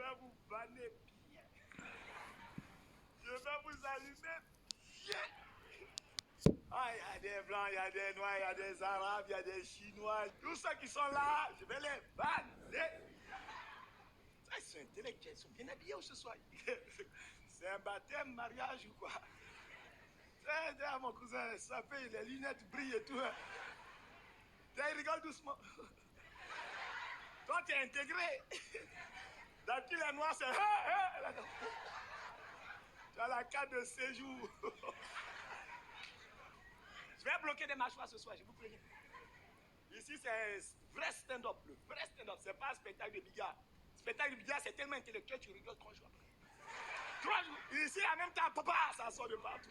vais vous vanner bien. Je vais vous allumer bien. Ah, il y a des blancs, il y a des noirs, il y a des arabes, il y a des chinois. Tous ceux qui sont là, je vais les vanner. Ils sont intellectuels, ils sont bien habillés ce soir. C'est un baptême, mariage ou quoi? C'est mon cousin, ça fait les lunettes brillent et tout. Il rigole doucement. Toi, tu es intégré. D'habitude, les noirs, c'est... Tu as la carte de séjour. Je vais bloquer des mâchoires ce soir, je vous préviens. Ici, c'est un vrai stand-up. Le vrai stand-up, c'est pas un spectacle de bigard. Spectacle de bigard, c'est tellement intellectuel, tu rigoles 3 jours après. 3 jours. Ici, en même temps, papa, ça sort de partout.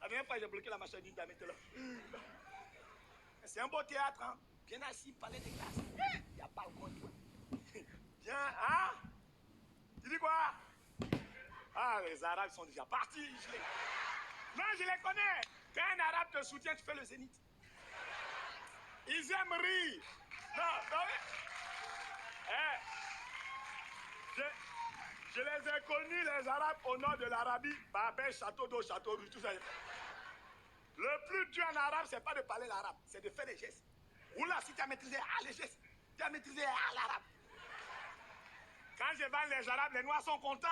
La dernière fois, j'ai bloqué la machine d'une dame, elle était là. C'est un beau théâtre, hein. Bien assis, palais des classes. Il n'y a pas le compte. Bien, hein? Tu dis quoi? Ah, les Arabes sont déjà partis. Non, je les connais. Quand un Arabe te soutient, tu fais le zénith. Ils aiment rire. Non, non. Je les ai connus, les Arabes, au nord de l'Arabie. Babel, château d'eau, château rouge, tout ça. Le plus dur en arabe, c'est pas de parler l'arabe, c'est de faire des gestes. Oula, si tu as maîtrisé les gestes, tu as maîtrisé l'arabe. Quand je vends les arabes, les noirs sont contents.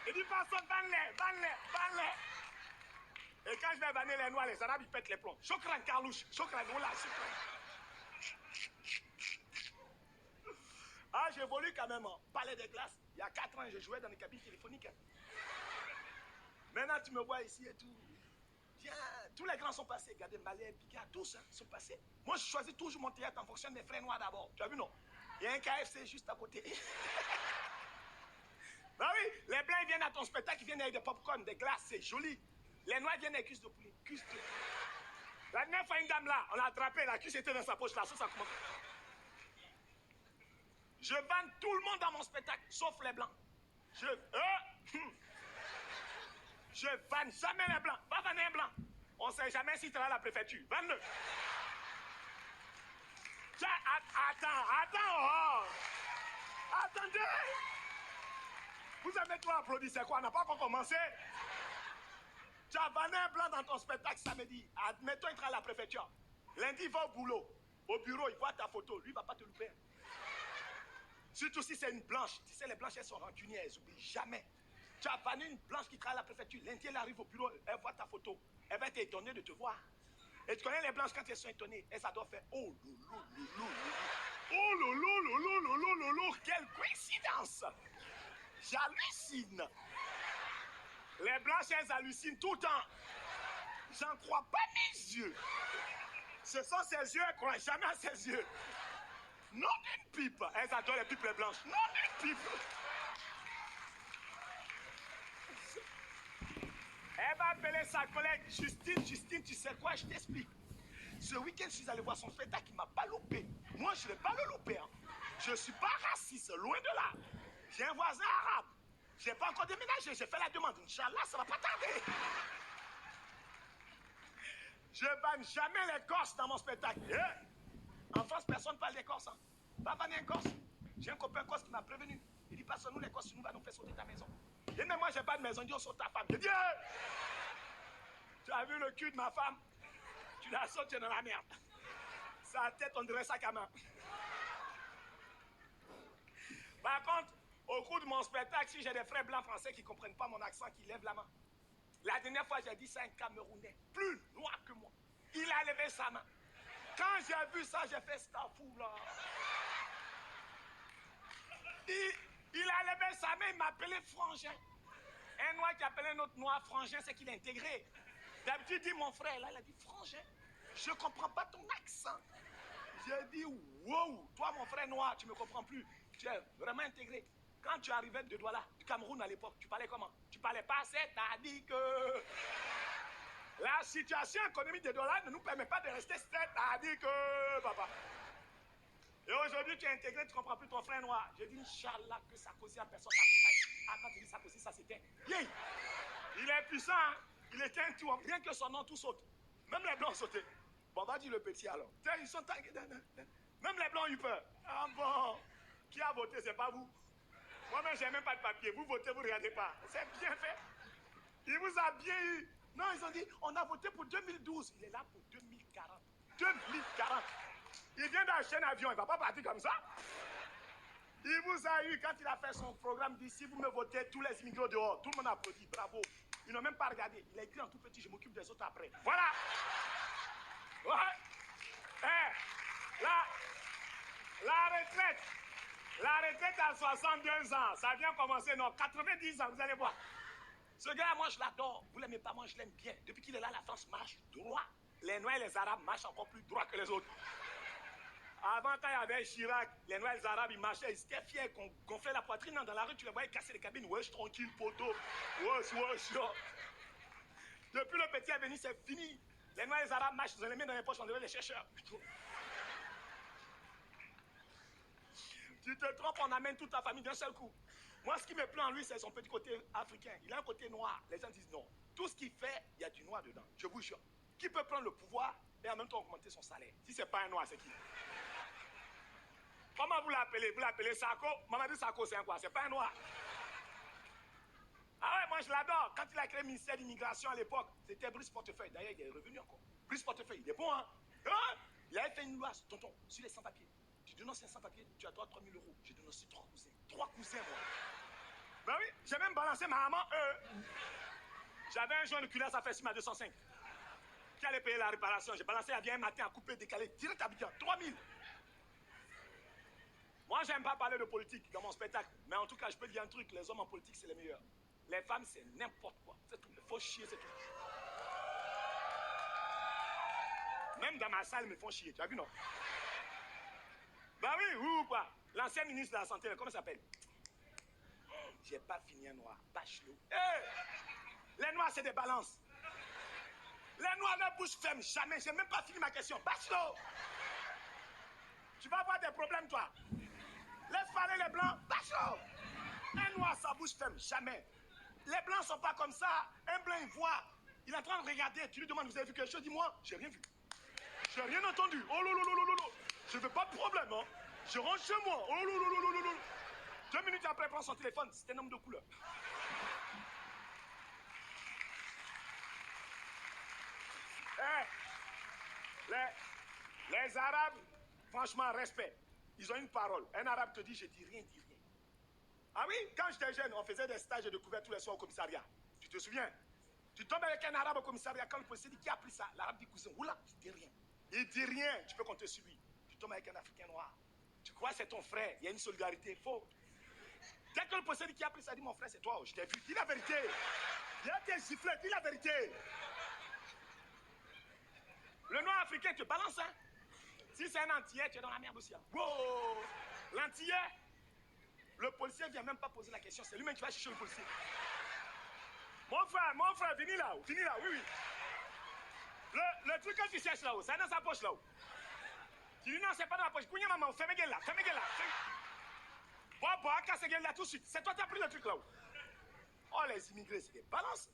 Je dis personne, vends-les, vends-les, vends-les. Et quand je vais vanner les noirs, les arabes, ils pètent les plombs. Chokran, Carlouche, chokran, oula, chokran. Ah, j'évolue quand même. Palais des glaces. Il y a 4 ans, je jouais dans les cabines téléphoniques. Maintenant, tu me vois ici et tout. Bien, tous les grands sont passés. Regardez, Malais, Picard, tous sont passés. Moi, je choisis toujours mon théâtre en fonction des frères noirs d'abord. Tu as vu, non? Il y a un KFC juste à côté. Bah oui, les blancs ils viennent à ton spectacle, ils viennent avec des popcorn, des glaces, c'est joli. Les noirs viennent avec cuisses de poulet. Cuisses de... La dernière fois, une dame là, on l'a attrapée, la cuisse était dans sa poche, la sauce a commencé. Je vends tout le monde dans mon spectacle, sauf les blancs. Je vanne jamais les blancs. Va vanner un blanc. On ne sait jamais si tu es à la préfecture. Vanne-le. Attends. Oh. Attendez. Vous avez trop applaudi, c'est quoi? On n'a pas encore commencé. Tu as vanné un blanc dans ton spectacle samedi. Admettons, il travaille à la préfecture. Lundi, il va au boulot. Au bureau, il voit ta photo. Lui, il ne va pas te louper. Surtout si c'est une blanche. Tu sais, les blanches, elles sont rancunières. Elles n'oublient jamais. Tu as vanné une blanche qui travaille à la préfecture. Lundi, elle arrive au bureau. Elle voit ta photo. Elle va être étonnée de te voir. Et tu connais les blanches, quand elles sont étonnées, elles adorent faire oh lolo, lolo. Oh lolo, lolo, lolo, lolo. Quelle coïncidence. J'hallucine. Les blanches, elles hallucinent tout le temps. J'en crois pas mes yeux. Ce sont ses yeux, elles ne croient jamais à ses yeux. Non d'une pipe. Elles adorent les pipes les blanches. Non d'une pipe. Elle va appeler sa collègue Justine. Justine, tu sais quoi, je t'explique. Ce week-end, je suis allé voir son spectacle, il ne m'a pas loupé. Moi, je ne l'ai pas le loupé. Hein. Je ne suis pas raciste, loin de là. J'ai un voisin arabe. Je n'ai pas encore déménagé, j'ai fait la demande. Inch'Allah, ça ne va pas tarder. Je ne banne jamais les Corses dans mon spectacle. En France, personne ne parle des Corses. Hein. Va banner un Corse. J'ai un copain Corse qui m'a prévenu. Il dit, passe nous les Corses, tu nous vas nous faire sauter ta maison. Et même moi, je n'ai pas de maison, il dit, on saute ta femme. Je dis, tu as vu le cul de ma femme? Tu la sautes, tu es dans la merde. Sa tête, on dirait sac à main. Par contre, au cours de mon spectacle, si j'ai des frères blancs français qui ne comprennent pas mon accent, qui lèvent la main. La dernière fois, j'ai dit ça à un Camerounais, plus noir que moi. Il a levé sa main. Quand j'ai vu ça, j'ai fait stafou là. Il a levé sa main, il m'a appelé frangin. Un noir qui appelait un autre noir frangin, c'est qu'il est intégré. D'habitude, il dit mon frère, là, il a dit frangin. Je ne comprends pas ton accent. J'ai dit, wow, toi, mon frère noir, tu ne me comprends plus. Tu es vraiment intégré. Quand tu arrivais de Douala, du Cameroun à l'époque, tu parlais comment? Tu parlais pas, c'est-à-dire que la situation économique de Douala ne nous permet pas de rester, c'est-à-dire que, papa. Et aujourd'hui, tu es intégré, tu ne comprends plus ton frère noir. J'ai dit, Inch'Allah, que Sarkozy à personne t'accompagne. Ah, quand tu dis Sarkozy, ça s'éteint. Yeah. Il est puissant, hein? Il éteint tout, rien que son nom, tout saute. Même les blancs sautaient. Bon, va dire le petit alors. Tiens, ils sont... Même les blancs ont eu peur. Ah bon, qui a voté, c'est pas vous. Moi-même, j'ai même pas de papier. Vous votez, vous ne regardez pas. C'est bien fait. Il vous a bien eu. Non, ils ont dit, on a voté pour 2012. Il est là pour 2040. 2040. Il vient d'acheter un avion. Il ne va pas partir comme ça. Il vous a eu quand il a fait son programme d'ici. Vous me votez, tous les immigrés dehors. Tout le monde applaudit. Bravo. Ils n'ont même pas regardé. Il a écrit en tout petit, je m'occupe des autres après. Voilà. Ouais. La retraite. La retraite à 62 ans. Ça vient commencer, non, 90 ans, vous allez voir. Ce gars, moi, je l'adore. Vous l'aimez pas, moi, je l'aime bien. Depuis qu'il est là, la France marche droit. Les Noirs et les Arabes marchent encore plus droit que les autres. Avant, quand il y avait Chirac, les Noirs et les Arabes, ils marchaient, ils étaient fiers, qu'on gonflait la poitrine dans la rue, tu les voyais casser les cabines. Wesh, tranquille, poteau. Wesh, wesh, yo. Depuis le petit est venu, c'est fini. Les Noirs et les Arabes marchent, ils ont les mains dans les poches, on devait les chercheurs. Tu te trompes, on amène toute ta famille d'un seul coup. Moi, ce qui me plaît en lui, c'est son petit côté africain. Il a un côté noir. Les gens disent non. Tout ce qu'il fait, il y a du noir dedans. Je vous jure. Qui peut prendre le pouvoir et en même temps augmenter son salaire? Si ce n'est pas un noir, c'est qui? Comment vous l'appelez? Vous l'appelez Sarko? Mamadou Sarko, c'est un quoi? C'est pas un noir. Ah ouais, moi je l'adore. Quand il a créé le ministère de l'immigration à l'époque, c'était Brice Portefeuille. D'ailleurs, il est revenu encore. Brice Portefeuille, il est bon, hein? Il avait fait une loi, tonton, sur les sans-papiers. Tu dénonces un sans-papier, tu as droit à 3 000 €. J'ai dénoncé 3 cousins. 3 cousins, moi. Ben oui, j'ai même balancé ma maman, J'avais un joint de culasse à faire 6 à 205. Qui allait payer la réparation? J'ai balancé la vieille un matin à couper, décalé, direct à Abidjan. 3 000. Moi, j'aime pas parler de politique dans mon spectacle. Mais en tout cas, je peux dire un truc, les hommes en politique, c'est les meilleurs. Les femmes, c'est n'importe quoi. C'est tout. Il faut chier, c'est tout. Même dans ma salle, ils me font chier. Tu as vu, non? Bah oui, ou quoi? L'ancien ministre de la Santé, comment ça s'appelle? J'ai pas fini un noir. Bachelot. Hey! Les noirs, c'est des balances. Les noirs, leur bouche ferme jamais. J'ai même pas fini ma question. Bachelot! Tu vas avoir des problèmes, toi. Laisse parler les blancs. Bachelot! Un noir, sa bouche ferme jamais. Les blancs sont pas comme ça. Un blanc, il voit. Il est en train de regarder. Tu lui demandes, vous avez vu quelque chose? Dis-moi, j'ai rien vu. J'ai rien entendu. Oh lolo. Je veux pas de problème, hein. Je rentre chez moi. Oh lolo. 2 minutes après, il prend son téléphone. C'est un homme de couleur. Les Arabes, franchement, respect. Ils ont une parole. Un Arabe te dit, je dis rien, dis rien. Ah oui, quand j'étais jeune, on faisait des stages de découverte tous les soirs au commissariat. Tu te souviens? Tu tombes avec un Arabe au commissariat, quand le policier dit qui a pris ça, l'Arabe dit cousin, oula, il dit rien. Il dit rien, tu peux compter sur lui. Tu tombes avec un Africain noir. Tu crois que c'est ton frère, il y a une solidarité, faux. Dès que le policier dit qui a pris ça, dit mon frère, c'est toi, je t'ai vu, dis la vérité. Il a été giflé, dis la vérité. Le noir africain te balance, hein. Si c'est un antillais, tu es dans la merde aussi. Hein. Wow. L'antillais, le policier ne vient même pas poser la question, c'est lui-même qui va chercher le policier. Mon frère, viens là-haut, oui. Le truc que tu cherches là-haut, c'est dans sa poche là-haut. Tu dis non, c'est pas dans la poche. Kounia maman, fais mes gueules là. Bon, casse gueule là tout de suite. C'est toi qui as pris le truc là-haut. Oh, les immigrés, c'est des balances.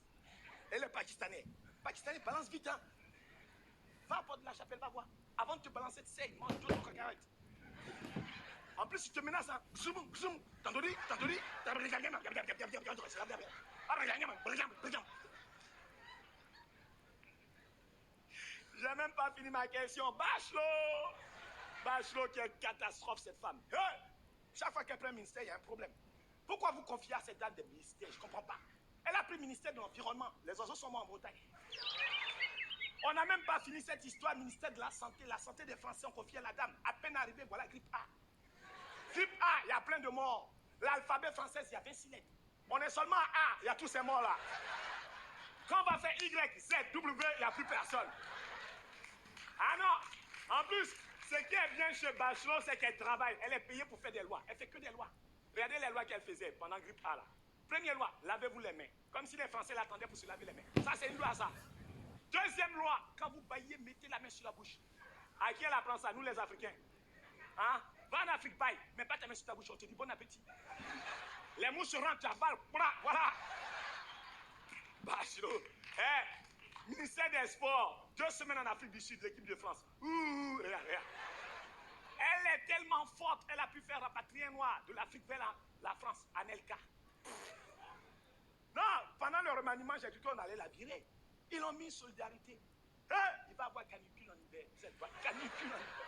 Et les Pakistanais. Pakistanais, balance vite, hein. Va à Porte de la Chapelle, va voir. Avant de te balancer, tu sais, mange d'autres cacahuètes. En plus, tu te menaces, hein. Zoom. T'entendis? J'ai même pas fini ma question. Bachelot qui est une catastrophe, cette femme. Hey! Chaque fois qu'elle prend un ministère, il y a un problème. Pourquoi vous confiez à cette dame des ministères? Je ne comprends pas. Elle a pris le ministère de l'Environnement. Les oiseaux sont morts en Bretagne. On n'a même pas fini cette histoire. Ministère de la santé des Français ont confié à la dame. À peine arrivé, voilà grippe A. Grippe A, il y a plein de morts. L'alphabet français, il y a 26 lettres. On est seulement à A, il y a tous ces morts-là. Quand on va faire Y, Z, W, il n'y a plus personne. Ah non! En plus, ce qui est bien chez Bachelot, c'est qu'elle travaille. Elle est payée pour faire des lois. Elle fait que des lois. Regardez les lois qu'elle faisait pendant grippe A, là. Première loi, lavez-vous les mains. Comme si les Français l'attendaient pour se laver les mains. Ça, c'est une loi, ça. Deuxième loi, quand vous baillez, mettez la main sur la bouche. À qui elle apprend ça? Nous, les Africains. Hein? Va en Afrique, baille. Mets pas ta main sur ta bouche, on te dit bon appétit. Les mouches rentrent à balle. Voilà. Bachelot. Ministère des Sports. 2 semaines en Afrique du Sud, l'équipe de France. Ouh, regarde. Elle est tellement forte, elle a pu faire rapatrier un noir de l'Afrique vers la France, Anelka. Non, pendant le remaniement, j'ai dit qu'on allait la virer. Ils ont mis solidarité. Il va avoir canicule en hiver. Canicule en hiver.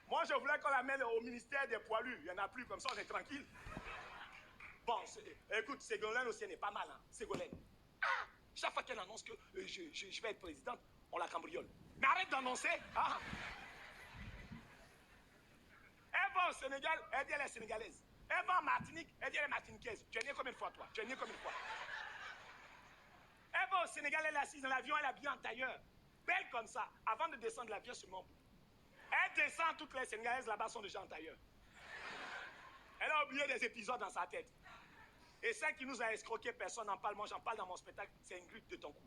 Moi, je voulais qu'on la mène au ministère des poilus. Il n'y en a plus, comme ça, on est tranquille. Bon, écoute, Ségolène aussi, elle n'est pas mal. Hein. Ségolène. Ah, chaque fois qu'elle annonce que je vais être présidente, on la cambriole. Mais arrête d'annoncer. Ah. Elle va au Sénégal, elle dit elle est sénégalaise. Elle va en Martinique, elle dit elle est martiniquaise. Tu es né combien de fois, toi? Tu es né combien de fois? Elle va au Sénégal, elle est assise dans l'avion, elle est habillée en tailleur. Belle comme ça, avant de descendre l'avion sur mon bout. Elle descend, toutes les Sénégalaises là-bas sont déjà en tailleur. Elle a oublié des épisodes dans sa tête. Et celle qui nous a escroqué, personne n'en parle. Moi, j'en parle dans mon spectacle, c'est Ingrid de Tonkou.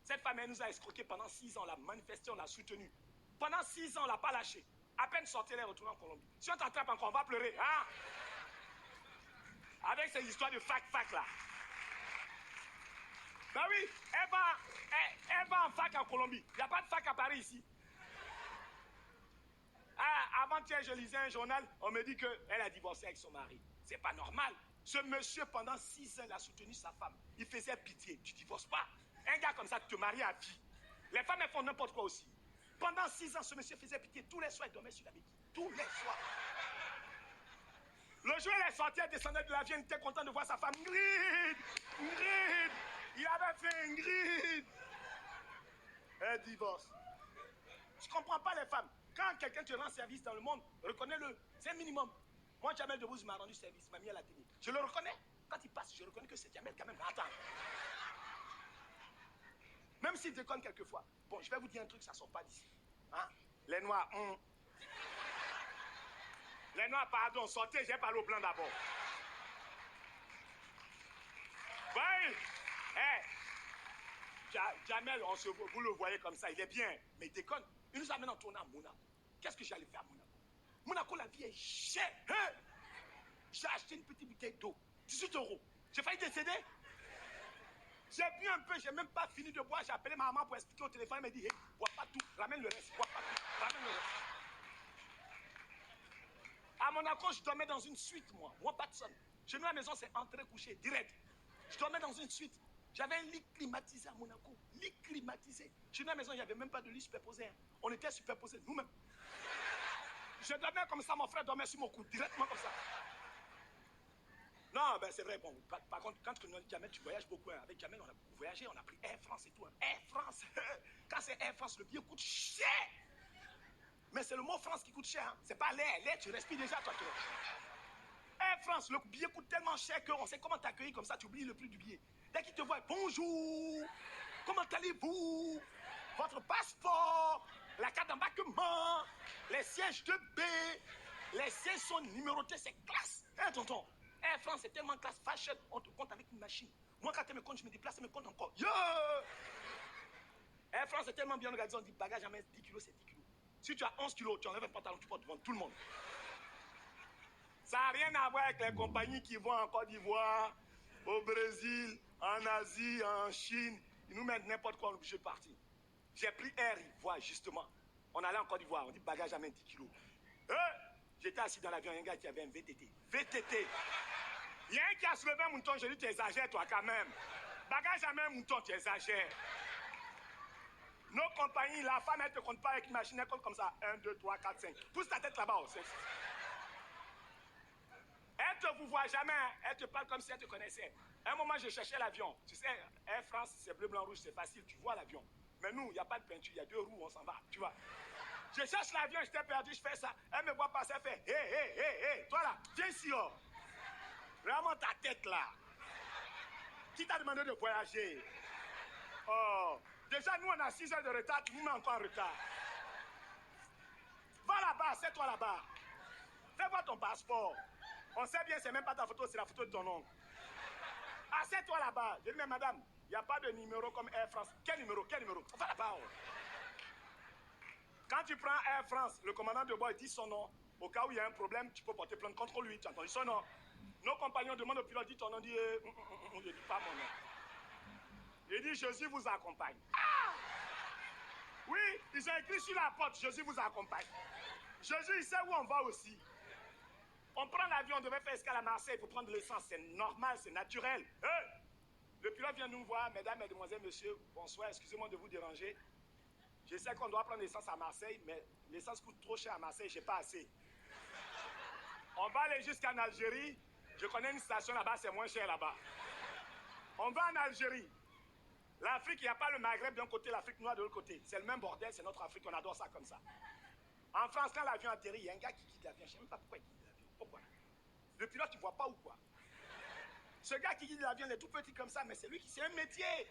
Cette femme, elle nous a escroqué pendant 6 ans, on l'a manifesté, on l'a soutenue. Pendant 6 ans, on l'a pas lâché. À peine sortie, elle est retournée en Colombie. Si on t'attrape encore, on va pleurer. Hein? Avec ces histoires de fac là. Ben oui, elle va en fac en Colombie. Il n'y a pas de fac à Paris ici. Ah, avant-hier, je lisais un journal, on me dit qu'elle a divorcé avec son mari. C'est pas normal. Ce monsieur, pendant 6 ans, il a soutenu sa femme. Il faisait pitié. Tu divorces pas. Un gars comme ça, tu te maries à vie. Les femmes, elles font n'importe quoi aussi. Pendant 6 ans, ce monsieur faisait pitié. Tous les soirs, il dormait sur la béquille. Tous les soirs. Le jour où elle est sortie, elle descendait de l'avion, il était content de voir sa femme. Ingrid! Ingrid! Il avait fait Ingrid! Elle divorce. Je ne comprends pas les femmes. Quand quelqu'un te rend service dans le monde, reconnais-le. C'est un minimum. Moi, Jamel Debbouze m'a rendu service, m'a mis à la télé. Je le reconnais. Quand il passe, je reconnais que c'est Jamel quand même. Attends. Même s'il déconne quelquefois. Bon, je vais vous dire un truc, ça ne sort pas d'ici. Hein? Les Noirs, Les Noirs, pardon, sortez, j'ai parlé aux Blancs d'abord. Oui. Jamel, vous le voyez comme ça, il est bien, mais il déconne. Il nous amène en tournant à Monaco. Qu'est-ce que j'allais faire à Monaco? Monaco, la vie est chère. Hein? J'ai acheté une petite bouteille d'eau, 18 €. J'ai failli décéder. J'ai bu un peu, j'ai même pas fini de boire. J'ai appelé ma maman pour expliquer au téléphone. Elle m'a dit, hey, bois pas tout, ramène le reste, bois pas tout, ramène le reste. À Monaco, je dormais dans une suite, moi. Moi, personne. Chez nous, à la maison, c'est entrée, coucher, direct. Je dormais dans une suite. J'avais un lit climatisé à Monaco. Lit climatisé. Chez nous, à la maison, il n'y avait même pas de lit superposé. Hein. On était superposés nous-mêmes. Je dormais comme ça, mon frère dormait sur mon cou, directement comme ça. Non, ben c'est vrai. Bon, par contre, quand tu connais Jamel, tu voyages beaucoup. Hein. Avec Jamel, on a beaucoup voyagé. On a pris Air France et tout. Hein. Air France. Quand c'est Air France, le billet coûte cher. Mais c'est le mot France qui coûte cher. Hein. C'est pas l'air. L'air, tu respires déjà, toi. Air France, le billet coûte tellement cher qu'on sait comment t'accueillir comme ça, tu oublies le prix du billet. Dès qu'ils te voient, bonjour, comment allez-vous? Votre passeport, la carte d'embarquement, les sièges de B, les sièges sont numérotés, c'est classe. Hein, tonton? Air France, c'est tellement classe, fashion, on te compte avec une machine. Moi, quand elle me compte, je me déplace, elle me compte encore. Yo! Air France, c'est tellement bien organisé, on dit bagage à main, 10 kilos, c'est 10 kilos. Si tu as 11 kilos, tu enlèves un pantalon, tu portes devant tout le monde. Ça n'a rien à voir avec les compagnies qui vont en Côte d'Ivoire, au Brésil, en Asie, en Chine. Ils nous mettent n'importe quoi, on est obligé de partir. J'ai pris Air Ivoire, justement. On allait en Côte d'Ivoire, on dit bagage à main 10 kilos. J'étais assis dans l'avion, il y a un gars qui avait un VTT. VTT. Il y a un qui a soulevé un mouton, je lui ai dit, tu exagères, toi, quand même. Bagage à main, mouton, tu exagères. Nos compagnies, la femme, elle ne te compte pas avec une machine, elle compte comme ça. 1, 2, 3, 4, 5. Pousse ta tête là-bas. Elle te vous voit jamais, elle te parle comme si elle te connaissait. À un moment, je cherchais l'avion. Tu sais, Air France, c'est bleu, blanc, rouge, c'est facile, tu vois l'avion. Mais nous, il n'y a pas de peinture, il y a 2 roues, on s'en va, tu vois. Je cherche l'avion, j'étais perdu, je fais ça. Elle me voit passer, elle fait hé, toi là, viens ici, oh. Vraiment ta tête là. Qui t'a demandé de voyager? Oh, déjà, nous, on a 6 heures de retard, tu nous mets encore en retard. Va là-bas, assieds-toi là-bas. Fais voir ton passeport. On sait bien, c'est même pas ta photo, c'est la photo de ton oncle. Assieds-toi là-bas. Je dis, mais madame, il n'y a pas de numéro comme Air France. Quel numéro? Va là-bas. Oh. Quand tu prends Air France, le commandant de bord dit son nom. Au cas où il y a un problème, tu peux porter plainte contre lui. Tu as entendu son nom? Nos compagnons demandent au pilote, dit ton nom, dit, je ne dis pas mon nom. Il dit, Jésus vous accompagne. Ah! Oui, ils ont écrit sur la porte, Jésus vous accompagne. Jésus, il sait où on va aussi. On prend l'avion, on devait faire escale à Marseille pour prendre l'essence. C'est normal, c'est naturel. Hey! Le pilote vient nous voir, mesdames, mesdemoiselles, messieurs, bonsoir, excusez-moi de vous déranger. Je sais qu'on doit prendre l'essence à Marseille, mais l'essence coûte trop cher à Marseille, j'ai pas assez. On va aller jusqu'en Algérie. Je connais une station là-bas, c'est moins cher là-bas. On va en Algérie. L'Afrique, il n'y a pas le Maghreb d'un côté, l'Afrique noire de l'autre côté. C'est le même bordel, c'est notre Afrique, on adore ça comme ça. En France, quand l'avion atterrit, il y a un gars qui quitte l'avion. Je ne sais même pas pourquoi il quitte l'avion. Pourquoi? Le pilote, il ne voit pas ou quoi? Ce gars qui quitte l'avion, il est tout petit comme ça, mais c'est lui qui sait un métier.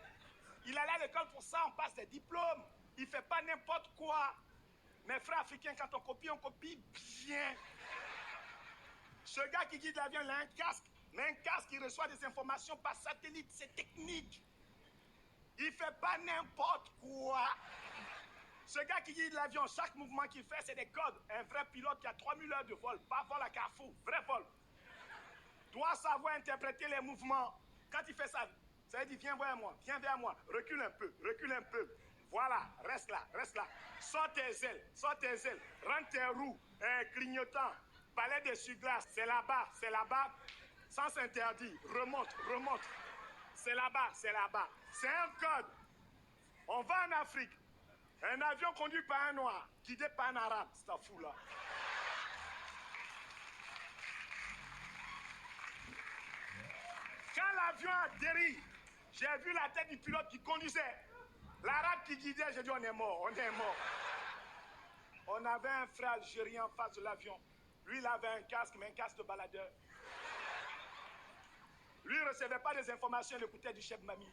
Il allait à l'école pour ça, on passe des diplômes. Il ne fait pas n'importe quoi. Mes frères africains, quand on copie bien. Ce gars qui quitte l'avion, il a un casque. Mais un casque, il reçoit des informations par satellite. C'est technique. Il ne fait pas n'importe quoi. Ce gars qui guide l'avion, chaque mouvement qu'il fait, c'est des codes. Un vrai pilote qui a 3000 heures de vol, pas vol à Carrefour, vrai vol, doit savoir interpréter les mouvements. Quand il fait ça, ça veut dire viens vers moi, recule un peu, Voilà, reste là. Sors tes ailes, rentre tes roues, clignotant, palais d'essuie-glace, c'est là-bas, sens interdit, remonte. C'est là-bas. C'est un code. On va en Afrique. Un avion conduit par un noir, guidé par un arabe. C'est un fou là. Quand l'avion atterrit, j'ai vu la tête du pilote qui conduisait. L'arabe qui guidait, j'ai dit on est mort. On avait un frère algérien en face de l'avion. Lui, il avait un casque, mais un casque de baladeur. Lui, il ne recevait pas des informations, il écoutait du chef Mami.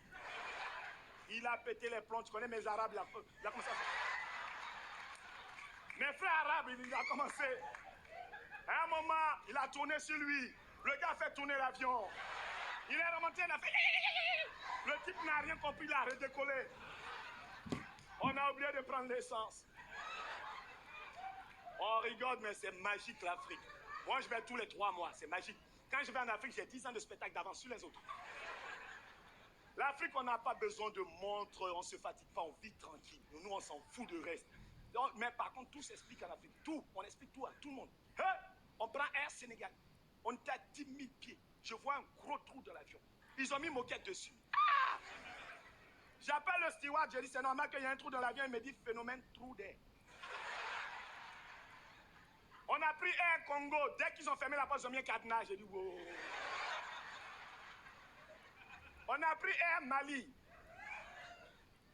Il a pété les plombs. Tu connais mes arabes, il a commencé à faire. Mes frères arabes, il a commencé. À un moment, il a tourné sur lui. Le gars a fait tourner l'avion. Il est remonté, il a fait. Le type n'a rien compris, il a redécollé. On a oublié de prendre l'essence. On rigole, mais c'est magique l'Afrique. Moi, je vais tous les 3 mois, c'est magique. Quand je vais en Afrique, j'ai 10 ans de spectacle d'avance sur les autres. L'Afrique, on n'a pas besoin de montres, on ne se fatigue pas, on vit tranquille. Nous, on s'en fout de reste. Donc, mais par contre, tout s'explique en Afrique. Tout, on explique tout à tout le monde. Hein? On prend Air Sénégal. On est à 10 000 pieds. Je vois un gros trou dans l'avion. Ils ont mis moquette dessus. Ah! J'appelle le steward, je dis c'est normal qu'il y ait un trou dans l'avion. Il me dit phénomène trou d'air. On a pris Air Congo. Dès qu'ils ont fermé la porte, ils ont mis un cadenas. J'ai dit wow. On a pris Air Mali.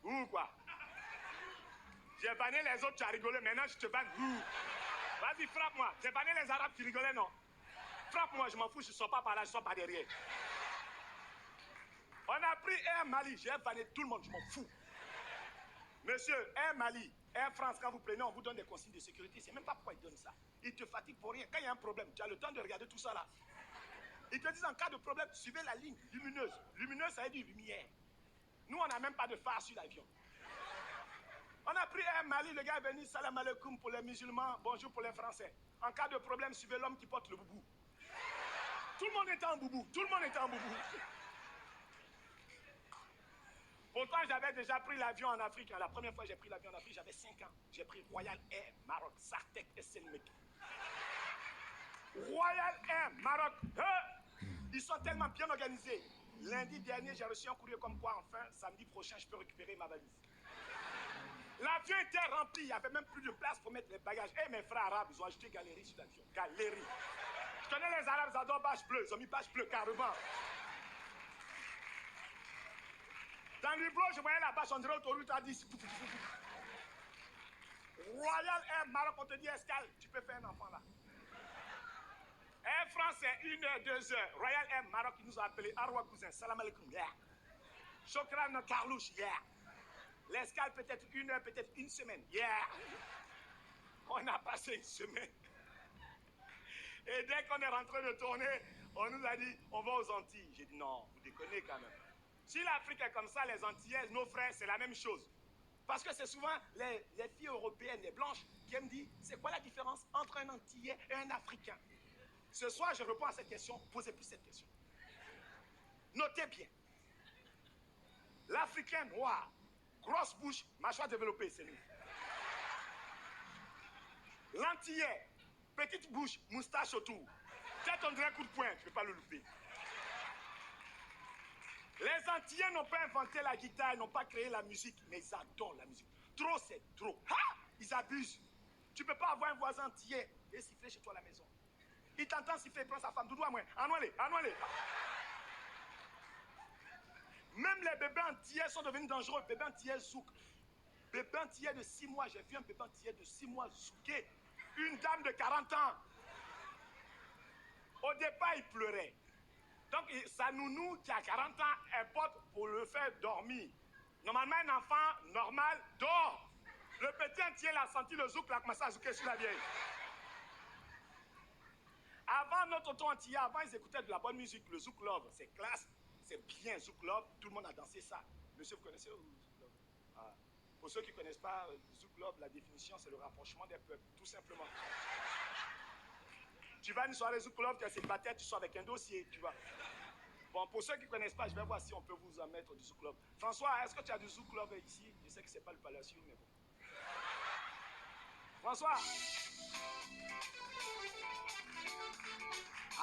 Où quoi? J'ai banné les autres, tu as rigolé. Maintenant, je te banne. Vas-y, frappe-moi. J'ai banné les Arabes qui rigolaient, non? Frappe-moi, je m'en fous, je ne sors pas par là, je sors par derrière. On a pris Air Mali. J'ai banné tout le monde, je m'en fous. Monsieur, Air Mali, Air France, quand vous prenez, on vous donne des consignes de sécurité. C'est même pas pourquoi ils donnent ça. Ils te fatiguent pour rien. Quand il y a un problème, tu as le temps de regarder tout ça là. Ils te disent en cas de problème, suivez la ligne lumineuse. Lumineuse, ça veut dire lumière. Nous, on n'a même pas de phare sur l'avion. On a pris un Mali, le gars est venu, salam alaikum pour les musulmans, bonjour pour les Français. En cas de problème, suivez l'homme qui porte le boubou. Tout le monde était en boubou, Pourtant, j'avais déjà pris l'avion en Afrique. La première fois que j'ai pris l'avion en Afrique, j'avais 5 ans. J'ai pris Royal Air Maroc, Sartek SNMEC. Royal Air Maroc. Ils sont tellement bien organisés. Lundi dernier, j'ai reçu un courrier comme quoi, enfin, samedi prochain, je peux récupérer ma valise. L'avion était rempli, il n'y avait même plus de place pour mettre les bagages. Et mes frères arabes, ils ont ajouté galerie sur l'avion. Galerie. Je connais les arabes, ils adorent bâche bleue. Ils ont mis bâche bleue carrément. Dans l'hublot, je voyais la bâche, on dirait autoroute à 10. Royal Air Maroc, on te dit escale, tu peux faire un enfant là. Air France, c'est 1 heure, 2 heures. Royal Air Maroc, ils nous ont appelé Arwa Cousin, salam alaikum, yeah. Chokran Carlouche, yeah. L'escale peut-être 1 heure, peut-être 1 semaine, yeah. On a passé 1 semaine. Et dès qu'on est rentré de tourner, on nous a dit, on va aux Antilles. J'ai dit, non, vous déconnez quand même. Si l'Afrique est comme ça, les Antillaises, nos frères, c'est la même chose. Parce que c'est souvent les filles européennes, les blanches, qui me disent, c'est quoi la différence entre un Antillais et un Africain? Ce soir, je réponds à cette question, posez plus cette question. Notez bien. L'Africain noir, grosse bouche, mâchoire développée, c'est nous. L'antillais, petite bouche, moustache autour. Tête, on dirait un coup de poing, tu ne peux pas le louper. Les Antillais n'ont pas inventé la guitare, ils n'ont pas créé la musique, mais ils adorent la musique. Trop, c'est trop. Ah, ils abusent. Tu ne peux pas avoir un voisin antillais et siffler chez toi à la maison. Il t'entend siffler, il prend sa femme. Doudou à moi. Anoualé, anoualé. Même les bébés antillais sont devenus dangereux. Bébé antillais zouk. Bébé antillais de 6 mois. J'ai vu un bébé antillais de 6 mois zouker une dame de 40 ans. Au départ, il pleurait. Donc, sa nounou qui a 40 ans, elle porte pour le faire dormir. Normalement, un enfant normal dort. Le petit entier, il a senti le zouk, il a commencé à zouker sur la vieille. Avant notre ton entier, avant, ils écoutaient de la bonne musique. Le zouk love, c'est classe, c'est bien zouk love. Tout le monde a dansé ça. Monsieur, vous connaissez zouk love? Ah. Pour ceux qui ne connaissent pas zouk love, la définition, c'est le rapprochement des peuples, tout simplement. Tu vas à une soirée zouk love, tu es célibataire, tu sors avec un dossier, tu vois. Bon, pour ceux qui ne connaissent pas, je vais voir si on peut vous en mettre du zouk love. François, est-ce que tu as du zouk love ici? Je sais que ce n'est pas le Palacio, mais bon. François!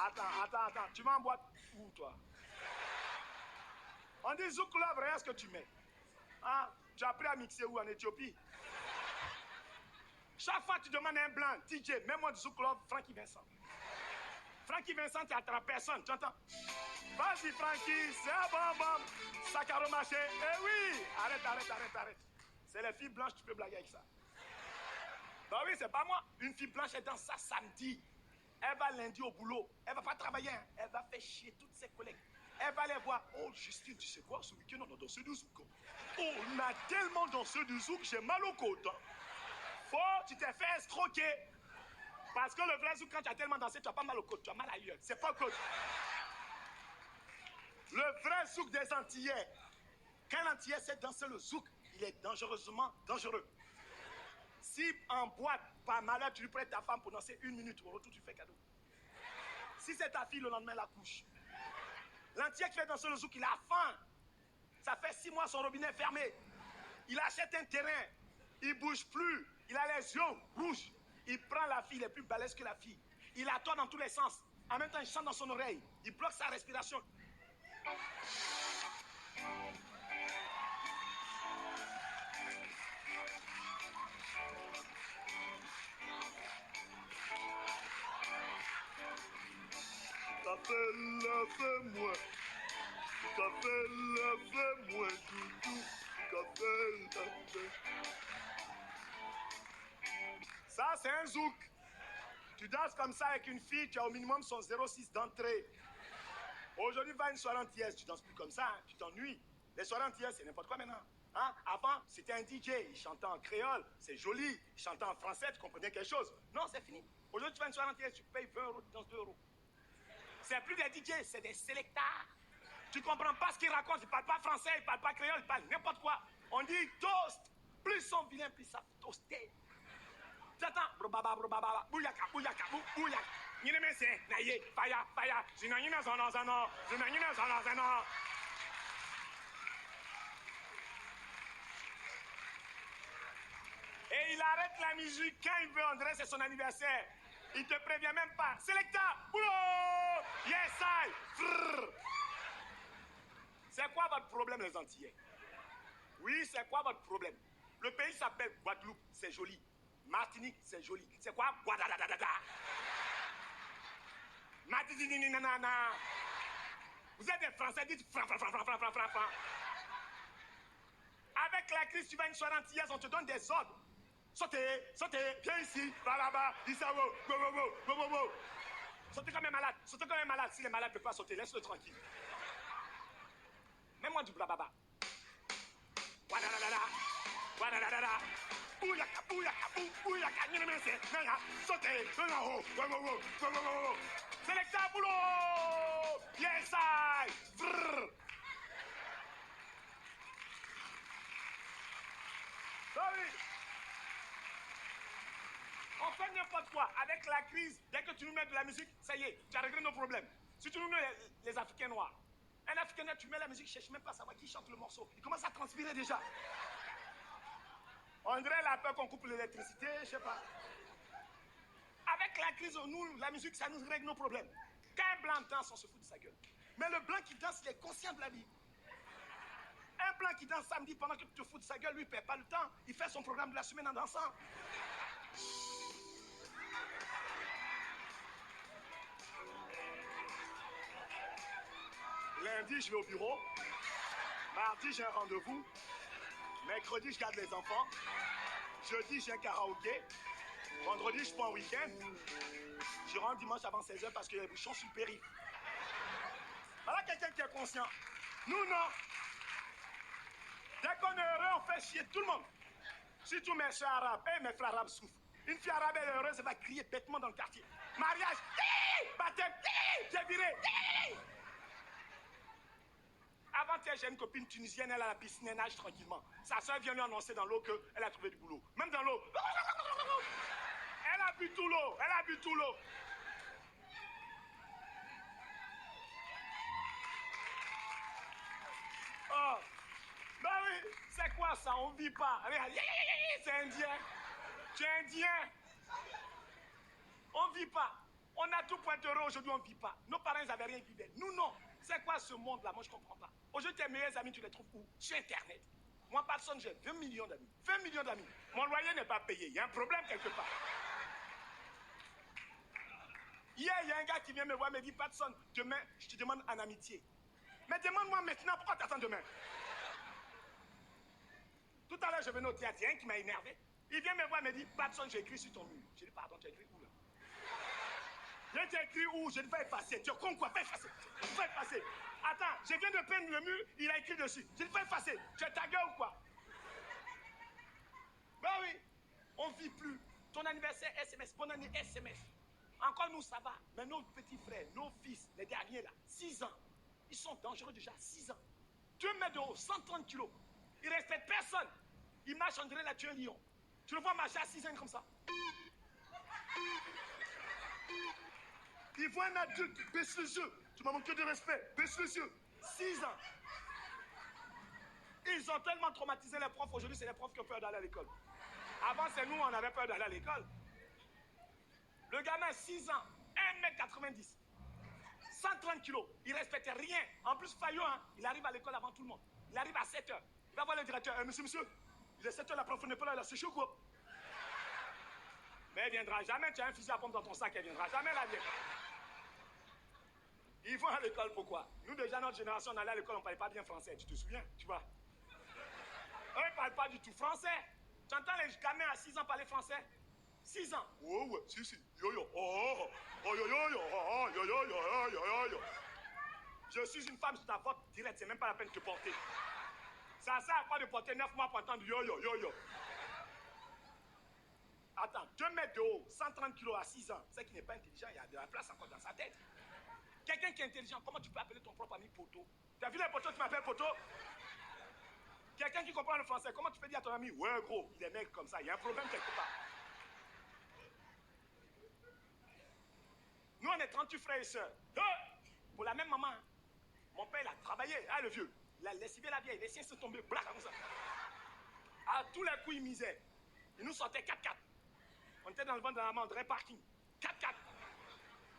Attends. Tu vas en boîte où, toi? On dit zouk love, regarde ce que tu mets. Hein? Tu as appris à mixer où? En Éthiopie? Chaque fois que tu demandes à un blanc, DJ, mets-moi du zouk love, Francky Vincent. Francky Vincent, tu n'attrapes personne, tu entends? Vas-y, Francky, c'est un bon. Sacaro marché. Eh oui! Arrête. C'est les filles blanches, tu peux blaguer avec ça. Bah oui, c'est pas moi. Une fille blanche, elle danse ça samedi. Elle va lundi au boulot. Elle va pas travailler. Hein. Elle va faire chier toutes ses collègues. Elle va les voir. Oh, Justine, tu sais quoi? Ce week-end, on a dansé du zouk. Oh, on a tellement dansé du zouk, j'ai mal aux côtes. Hein. Tu t'es fait escroquer. Parce que le vrai zouk, quand tu as tellement dansé, tu n'as pas mal aux côtes. Tu as mal ailleurs. C'est pas côte. Le vrai zouk des Antillais. Quand l'Antillais sait danser le zouk, il est dangereusement dangereux. Si en boîte, par malheur, tu lui prêtes ta femme pour danser 1 minute, au retour, tu fais cadeau. Si c'est ta fille, le lendemain, la couche. L'Antillais qui fait danser le zouk, il a faim. Ça fait 6 mois, son robinet est fermé. Il achète un terrain. Il ne bouge plus. Il a les yeux rouges. Il prend la fille, il est plus balèze que la fille. Il attend dans tous les sens. En même temps, il chante dans son oreille. Il bloque sa respiration. Fais-moi. Fais-moi, doudou. Ça, c'est un zouk. Tu danses comme ça avec une fille, tu as au minimum son 0,6 d'entrée. Aujourd'hui, va à une soirée antillaise, tu danses plus comme ça, hein, tu t'ennuies. Les soirées antillaises, c'est n'importe quoi maintenant. Hein? Avant, c'était un DJ, il chantait en créole, c'est joli. Il chantait en français, tu comprenais quelque chose. Non, c'est fini. Aujourd'hui, tu vas à une soirée antillaise, tu payes 20 €, tu danses 2 €. C'est plus des DJ, c'est des sélecteurs. Tu comprends pas ce qu'ils racontent, ils parlent pas français, ils parlent pas créole, ils parlent n'importe quoi. On dit toast. Plus ils sont vilains, plus ils savent toaster. J'attends. Bouyaka. Yine mese, naye, faya. Zinayina zano. Et il arrête la musique quand il veut, on dirait c'est son anniversaire. Il te prévient même pas. Selecta, boulot, yes I, frrr. C'est quoi votre problème, les Antillais? Oui, c'est quoi votre problème? Le pays s'appelle Guadeloupe, c'est joli. Martinique, c'est joli. C'est quoi? Guadadadada. Matidinininana. Vous êtes des Français, dites franc. Avec la crise, tu vas à une soirée antillaise, on te donne des ordres. Sautez, viens ici, va là-bas, Isao, go. Sautez comme un malade. Si les malades ne peuvent pas sauter, laisse-le tranquille. Mets-moi du blababa. Guadadadada. Bouyaka, sautez, go. Selecta boulot! Yes, I! Brrr. Sorry. On fait n'importe quoi. Avec la crise, dès que tu nous mets de la musique, ça y est, tu as réglé nos problèmes. Si tu nous mets les Africains noirs, un Africain noir, tu mets la musique, je ne cherche même pas à savoir qui chante le morceau. Il commence à transpirer déjà. On dirait la peur qu'on coupe l'électricité, je sais pas. Avec la crise, nous, la musique, ça nous règle nos problèmes. Quand un blanc danse, on se fout de sa gueule. Mais le blanc qui danse, il est conscient de la vie. Un blanc qui danse samedi pendant que tu te fous de sa gueule, lui, il ne perd pas le temps. Il fait son programme de la semaine en dansant. Lundi, je vais au bureau. Mardi, j'ai un rendez-vous. Mercredi, je garde les enfants. Jeudi, j'ai un karaoké. Vendredi, je prends un week-end. Je rentre dimanche avant 16h parce qu'il y a des bouchons sur le périph'. Voilà quelqu'un qui est conscient. Nous, non. Dès qu'on est heureux, on fait chier tout le monde. Surtout mes soeurs arabes. Mes frères arabes souffrent. Une fille arabe, elle est heureuse, elle va crier bêtement dans le quartier. Mariage, baptême, j'ai viré. Avant-hier, j'ai une copine tunisienne, elle a la piscine, elle nage tranquillement. Sa soeur vient lui annoncer dans l'eau qu'elle a trouvé du boulot. Même dans l'eau. Elle a bu tout l'eau. Elle a bu tout l'eau. Oh. Ben oui, c'est quoi ça? On vit pas. C'est indien. Tu es indien. On vit pas. On a tout pointereux aujourd'hui, on vit pas. Nos parents, ils n'avaient rien vu d'elle. Nous, non. C'est quoi ce monde-là? Moi, je comprends pas. Aujourd'hui, tes meilleurs amis, tu les trouves où? Sur Internet. Moi, personne, j'ai 20 millions d'amis. 20 millions d'amis. Mon loyer n'est pas payé. Il y a un problème quelque part. Hier, il y a un gars qui vient me voir, me dit, Patson, demain, je te demande en amitié. Mais demande-moi maintenant, pourquoi t'attends demain? Tout à l'heure, je venais au théâtre, il y a un qui m'a énervé. Il vient me voir, me dit, Patson, j'ai écrit sur ton mur. J'ai dit, pardon, tu as écrit où là? J'ai écrit où? Je ne vais effacer. Tu es con quoi? Fais effacer. Fais effacer. Attends, je viens de peindre le mur, il a écrit dessus. Je ne vais effacer. Tu es ta gueule ou quoi? Ben oui, on vit plus. Ton anniversaire SMS, bonne année SMS. Encore nous, ça va. Mais nos petits frères, nos fils, les derniers là, 6 ans, ils sont dangereux déjà, 6 ans. 2 mètres de haut, 130 kilos. Ils ne respectent personne. Ils marchent, on dirait la tueur lion. Tu le vois marcher à 6 ans comme ça. Ils voient un adulte, baisse les yeux. Tu m'as manqué de respect, baisse les yeux. 6 ans. Ils ont tellement traumatisé les profs. Aujourd'hui, c'est les profs qui ont peur d'aller à l'école. Avant, c'est nous, on avait peur d'aller à l'école. Le gamin, 6 ans, 1m90, 130 kilos, il ne respectait rien. En plus, Fayot, hein, il arrive à l'école avant tout le monde. Il arrive à 7h. Il va voir le directeur. Monsieur, il est 7h, la prof n'est pas là, c'est chaud quoi. Mais elle ne viendra jamais. Tu as un fusil à pompe dans ton sac, elle ne viendra jamais la vieille. Ils vont à l'école, pourquoi? Nous, déjà, notre génération, on allait à l'école, on ne parlait pas bien français. Tu te souviens, tu vois? Eux, ils ne parlent pas du tout français. Tu entends les gamins à 6 ans parler français? 6 ans. Oh, ouais, si, yo, yo, oh, yo, yo, yo, oh, yo, yo, yo, yo, yo. Je suis une femme, je t'apporte direct, c'est même pas la peine de te porter. Ça sert à quoi de porter 9 mois pour entendre yo, yo, yo, yo. Attends, 2 mètres de haut, 130 kilos à 6 ans, c'est qui n'est pas intelligent, il y a de la place encore dans sa tête. Quelqu'un qui est intelligent, comment tu peux appeler ton propre ami poteau? Tu as vu les poteaux, tu m'appelles poteau? Quelqu'un qui comprend le français, comment tu peux dire à ton ami, ouais gros, il est mec comme ça, il y a un problème quelque part. Nous, on est 38 frères et sœurs. Pour la même maman. Mon père, il a travaillé. Ah, le vieux. Il a lessivé la vieille. Les siens sont tombés. Black, comme ça. À tous les coups, il misait. Il nous sortait 4x4. On était dans le ventre de la maman, dans un parking. 4x4.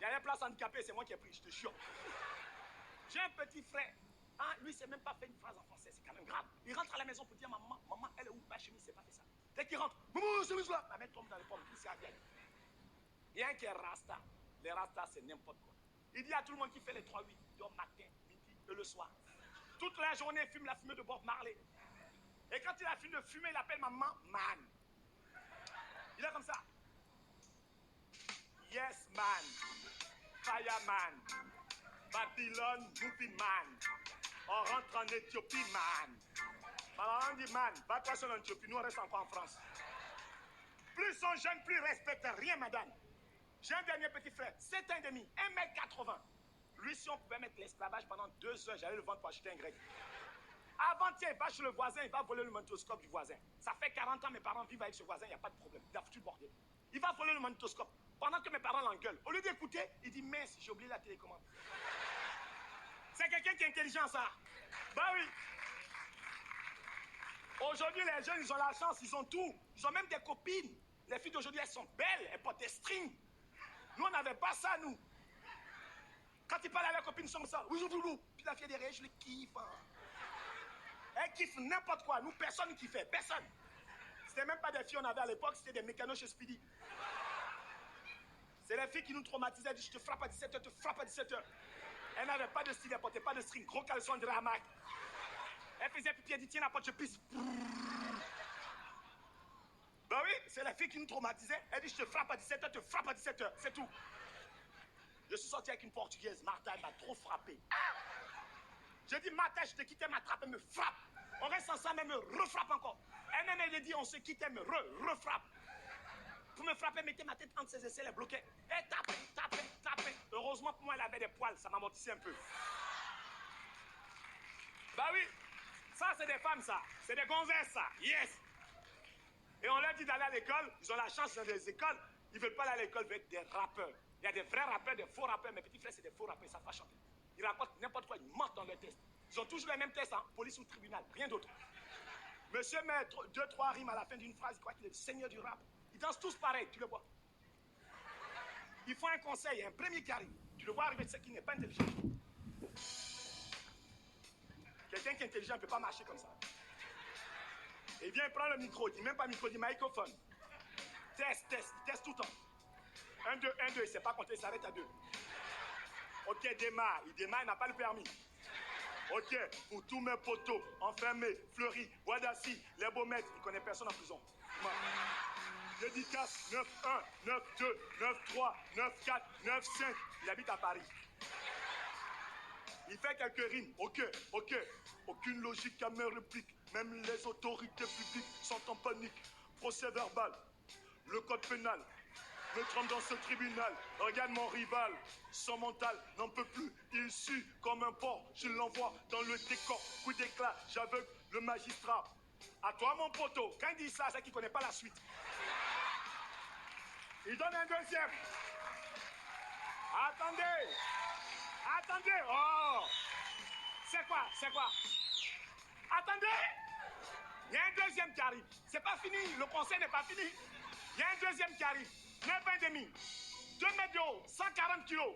Il y avait place handicapée, c'est moi qui ai pris, je te jure. J'ai un petit frère. Ah, lui, il ne s'est même pas fait une phrase en français. C'est quand même grave. Il rentre à la maison pour dire maman, elle est où? Ma chemise, c'est pas fait ça. Dès qu'il rentre, maman, chemise là. Ma mère tombe dans les pommes. Il s'est bien. Il y a un qui est Rasta. Les Rastas, c'est n'importe quoi. Il dit à tout le monde qui fait les 3-8, le matin, midi et le soir. Toute la journée, il fume la fumée de Bob Marley. Et quand il a fini de fumer, il appelle maman man. Il est comme ça. Yes man. Fireman. Babylone, movie man. On rentre en Éthiopie man. Maman dit man, va-toi seul en Éthiopie, nous on reste encore en France. Plus ils sont jeunes, plus ils respectent rien madame. J'ai un dernier petit frère, 7 ans et demi, 1m80. Lui, si on pouvait mettre l'esclavage pendant 2 heures, j'allais le vendre pour acheter un grec. Avant-hier, il va chez le voisin, il va voler le magnétoscope du voisin. Ça fait 40 ans, mes parents vivent avec ce voisin, il n'y a pas de problème. Il a foutu le bordel. Il va voler le magnétoscope. Pendant que mes parents l'engueulent, au lieu d'écouter, il dit, mince, j'ai oublié la télécommande. C'est quelqu'un qui est intelligent, ça. Bah oui. Aujourd'hui, les jeunes, ils ont la chance, ils ont tout. Ils ont même des copines. Les filles d'aujourd'hui, elles sont belles, elles portent des strings. Nous, on n'avait pas ça, nous. Quand il parle à la copine, comme ça, oui, puis la fille derrière, je le kiffe. Hein. Elle kiffe n'importe quoi. Nous, personne ne kiffait. Personne. C'était même pas des filles on avait à l'époque, c'était des mécanos chez Speedy. C'est les filles qui nous traumatisaient. Elles disaient, je te frappe à 17h, te frappe à 17h. Elle n'avait pas de style, elle portait pas de string. Gros caleçon de hamac. Elle faisait pipi, elle dit, tiens la porte, je pisse. Ben oui, c'est la fille qui nous traumatisait. Elle dit, je te frappe à 17h, te frappe à 17h. C'est tout. Je suis sorti avec une Portugaise. Martha, elle m'a trop frappé. J'ai dit, Martha, je te quitte, elle m'attrape, elle me frappe. On reste ensemble, elle me refrappe encore. Elle-même, elle dit, on se quitte, elle me refrappe. Pour me frapper, mettez ma tête entre ses aisselles, elle bloquait. Elle tapait. Heureusement pour moi, elle avait des poils, ça m'amortissait un peu. Bah oui, ça c'est des femmes, ça. C'est des gonzesses, ça. Yes. Et on leur dit d'aller à l'école, ils ont la chance dans des écoles, ils veulent pas aller à l'école, ils veulent être des rappeurs. Il y a des vrais rappeurs, des faux rappeurs. Mes petits frères, c'est des faux rappeurs, ils savent pas chanter. Ils racontent n'importe quoi, ils mentent dans leurs tests. Ils ont toujours les mêmes tests, hein, police ou tribunal, rien d'autre. Monsieur met 2-3 rimes à la fin d'une phrase, il croit qu'il est le seigneur du rap. Ils dansent tous pareil, tu le vois. Ils font un conseil, un premier qui arrive. Tu le vois arriver, c'est qui n'est pas intelligent. Quelqu'un qui est intelligent ne peut pas marcher comme ça. Il vient prendre le micro, il dit même pas micro, il dit microphone. Test, il teste tout le temps. 1, 2, 1, 2, il ne sait pas compter, il s'arrête à 2. Ok, démarre, il n'a pas le permis. Ok, pour tous mes poteaux, enfermés, fleuris, Wadassi, les beaux maîtres, il ne connaît personne en prison. Dédicace 9-1, 9-2, 9-3, 9-4, 9-5. Il habite à Paris. Il fait quelques rimes. Ok. Aucune logique à mes répliques. Même les autorités publiques sont en panique. Procès verbal. Le code pénal me trempe dans ce tribunal. Regarde mon rival. Son mental n'en peut plus. Il sue comme un porc. Je l'envoie dans le décor. Coup d'éclat. J'aveugle le magistrat. À toi, mon poteau. Quand il dit ça, c'est qu'il ne connaît pas la suite. Il donne un deuxième. Attendez. Oh. C'est quoi? Attendez. Il y a un deuxième qui arrive. C'est pas fini. Le conseil n'est pas fini. Il y a un deuxième qui arrive. 9,5. 2 mètres de haut. 140 kilos.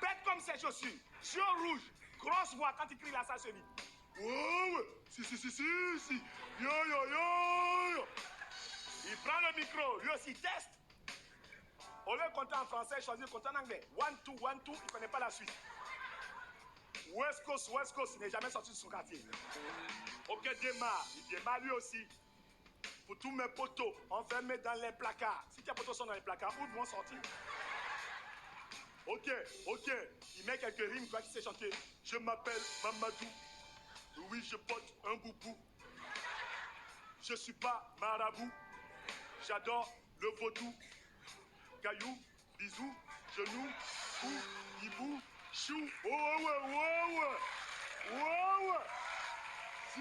Bête comme ses chaussures. Yeux rouges. Grosse voix quand il crie là, ça se dit. Wow. Si. Yo. Il prend le micro. Lui aussi teste. Au lieu de compter en français, il choisit de compter en anglais. 1, 2, il ne connaît pas la suite. West Coast, il n'est jamais sorti de son quartier. Ok, il démarre lui aussi. Pour tous mes poteaux enfermés dans les placards. Si tes poteaux sont dans les placards, où ils vont sortir? Ok. Il met quelques rimes, quoi qu'il sait chanter. Je m'appelle Mamadou. Oui, je porte un boubou. Je suis pas marabout. J'adore le vaudou. Caillou, bisous, genoux, cou, hibou, chou. Oh ouais. Si.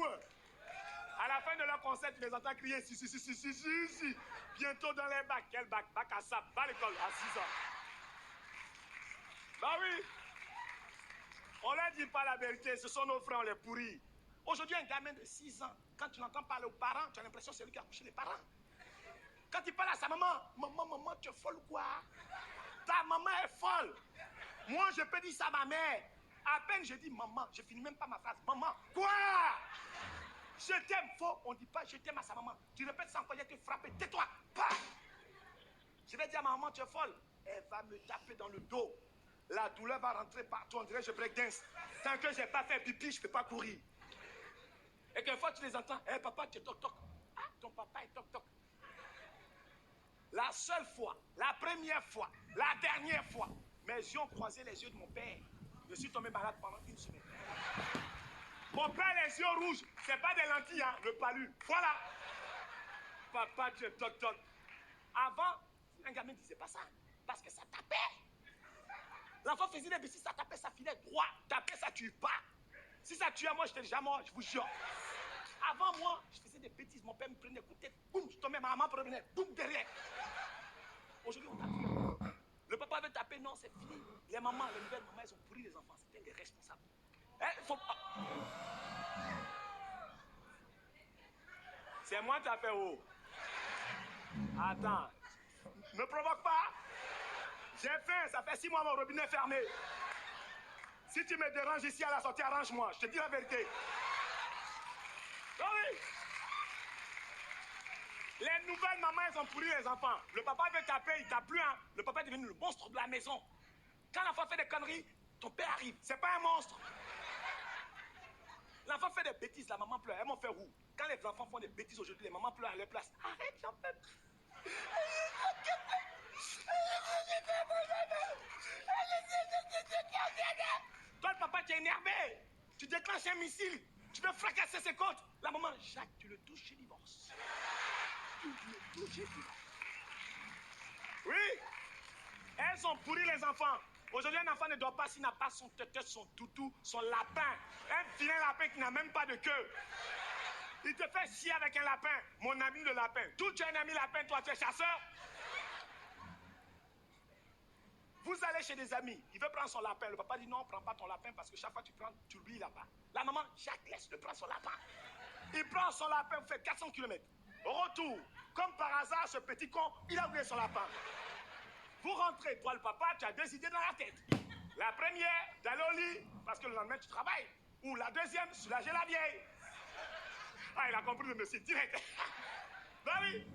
Ouais. À la fin de leur concert, tu les entends crier si. Bientôt dans les bacs. Quel bac? Bac à sable. Va à l'école à 6 ans. Bah oui. On leur dit pas la vérité, ce sont nos frères, on les pourrit. Aujourd'hui, un gamin de 6 ans, quand tu l'entends parler aux parents, tu as l'impression que c'est lui qui a couché les parents. Quand il parle à sa maman, maman, tu es folle ou quoi? Ta maman est folle. Moi, je peux dire ça à ma mère. À peine je dis maman, je finis même pas ma phrase. Maman, quoi? Je t'aime, faux. On ne dit pas je t'aime à sa maman. Tu répètes ça encore, il te frapper. Tais-toi. Pas. Je vais dire à ma maman, tu es folle. Elle va me taper dans le dos. La douleur va rentrer partout, on dirait que je breakdance. Tant que je n'ai pas fait pipi, je ne peux pas courir. Et quelquefois, tu les entends. Hé, papa, tu es toc-toc. Ah, ton papa est toc-toc. La seule fois, la première fois, la dernière fois, mes yeux ont croisé les yeux de mon père. Je suis tombé malade pendant 1 semaine. Mon père, les yeux rouges, c'est pas des lentilles, hein, le palu. Voilà. Papa, tu es toc-toc. Avant, un gamin ne disait pas ça, parce que ça tapait. L'enfant faisait des bêtises, ça tapait, ça filait droit. Tapait, ça tue pas. Si ça tuait, moi, j'étais déjà mort, je vous jure. Avant, moi, je faisais des bêtises. Mon père me prenait coup de tête, boum, je tombais, ma maman prenait, boum, derrière. Aujourd'hui, on tape. Le papa veut taper, non, c'est fini. Les mamans, les nouvelles mamans, elles ont pourri les enfants. C'était des responsables. Faut... C'est moi qui t'ai fait haut. Attends. Ne provoque pas. J'ai faim, ça fait 6 mois mon robinet est fermé. Si tu me déranges ici à la sortie, arrange-moi. Je te dis la vérité. Oui. Les nouvelles mamans, elles ont pourri les enfants. Le papa veut taper, il tape plus. Hein. Le papa est devenu le monstre de la maison. Quand l'enfant fait des conneries, ton père arrive. C'est pas un monstre. L'enfant fait des bêtises, la maman pleure. Elles m'ont fait roux. Quand les enfants font des bêtises aujourd'hui, les mamans pleurent à leur place. Arrête, j'en peux plus. Toi, le papa, tu es énervé. Tu déclenches un missile. Tu veux fracasser ses côtes. La maman, Jacques, tu le touches, je divorce. Tu le touches, je divorce. Oui. Elles ont pourri les enfants. Aujourd'hui, un enfant ne dort pas s'il n'a pas son tête, son toutou, son lapin. Un vilain lapin qui n'a même pas de queue. Il te fait chier avec un lapin. Mon ami le lapin. Tout tu es un ami lapin, toi tu es chasseur. Vous allez chez des amis, il veut prendre son lapin. Le papa dit non, prends pas ton lapin parce que chaque fois que tu prends, tu oublies là-bas. La maman, Jacques, laisse-le prendre son lapin. Il prend son lapin, vous faites 400 km. Au retour, comme par hasard, ce petit con, il a oublié son lapin. Vous rentrez, toi le papa, tu as 2 idées dans la tête. La première, d'aller au lit, parce que le lendemain tu travailles. Ou la deuxième, soulager la vieille. Ah, il a compris le monsieur direct. Ben oui,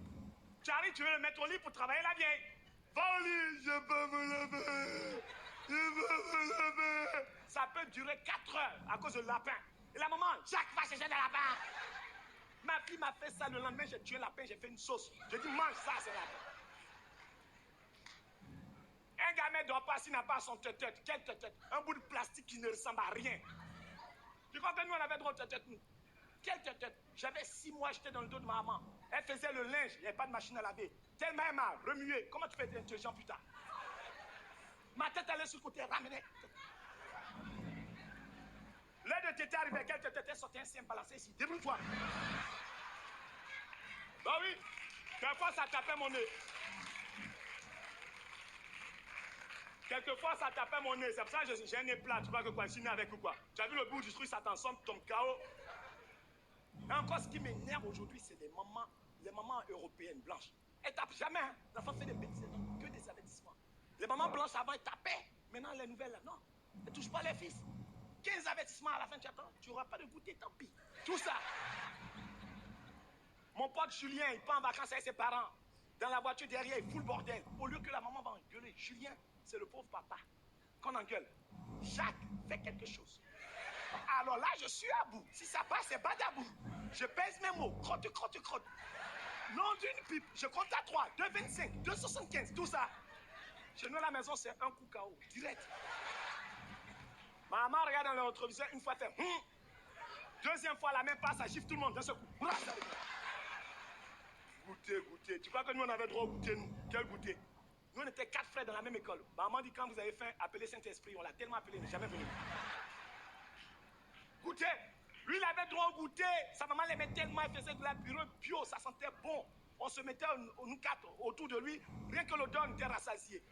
tu arrives, tu veux le mettre au lit pour travailler la vieille. Va au lit, je peux me lever. Je peux me lever. Ça peut durer 4 heures à cause de lapin. Et la maman, Jacques, va chercher des lapins. Ma fille m'a fait ça le lendemain, j'ai tué un lapin, j'ai fait une sauce. Je dis, mange ça, c'est lapin. Un gamin ne dort pas s'il n'a pas son tête. Quelle tête? Un bout de plastique qui ne ressemble à rien. Tu crois que nous, on avait droit de tête, nous? Quelle tête? J'avais 6 mois, j'étais dans le dos de ma maman. Elle faisait le linge, il n'y avait pas de machine à laver. Tellement elle m'a remué. Comment tu fais être intelligent plus tard? Ma tête allait sur le côté, ramenée. L'heure de tété arrivait, quelle tête? Elle sortait un sein balancé ici. Débrouille-toi. Bah oui, quelquefois ça tapait mon nez. Quelquefois ça tapait mon nez. C'est pour ça que j'ai un nez plat. Tu vois que quoi? Je suis né avec ou quoi? Tu as vu le bout du truc, ça t'ensemble, tombe KO. Et encore, ce qui m'énerve aujourd'hui, c'est les mamans européennes blanches. Elles tapent jamais. Hein. L'enfant fait des bêtises, elles donnent que des avertissements. Les mamans blanches avant, elles tapaient. Maintenant, les nouvelles, là, non. Elles ne touchent pas les fils. 15 avertissements à la fin, tu attends. Tu n'auras pas de goûter, tant pis. Tout ça. Mon pote Julien, il part en vacances avec ses parents. Dans la voiture derrière, il fout le bordel. Au lieu que la maman va engueuler, Julien, c'est le pauvre papa qu'on engueule. Jacques, fais quelque chose. Alors là, je suis à bout. Si ça passe, c'est badabou. Je pèse mes mots. Crotte, crotte, crotte. Nom d'une pipe. Je compte à 3, 2,25, 2,75, tout ça. Chez nous, à la maison, c'est un coup KO. Direct. Ma maman regarde dans le rétroviseur, une fois, elle fait Deuxième fois, la main passe, ça gifle tout le monde d'un seul coup. Goûter, goûter. Tu crois que nous, on avait droit au goûter, nous? Quel goûter? Nous, on était 4 frères dans la même école. Maman dit, quand vous avez faim, appelez Saint-Esprit. On l'a tellement appelé, il n'est jamais venu. Goûter. Lui, il avait droit au goûter. Sa maman l'aimait tellement, elle faisait de la purée bio, ça sentait bon. On se mettait, nous 4, autour de lui. Rien que l'odeur, on était rassasié.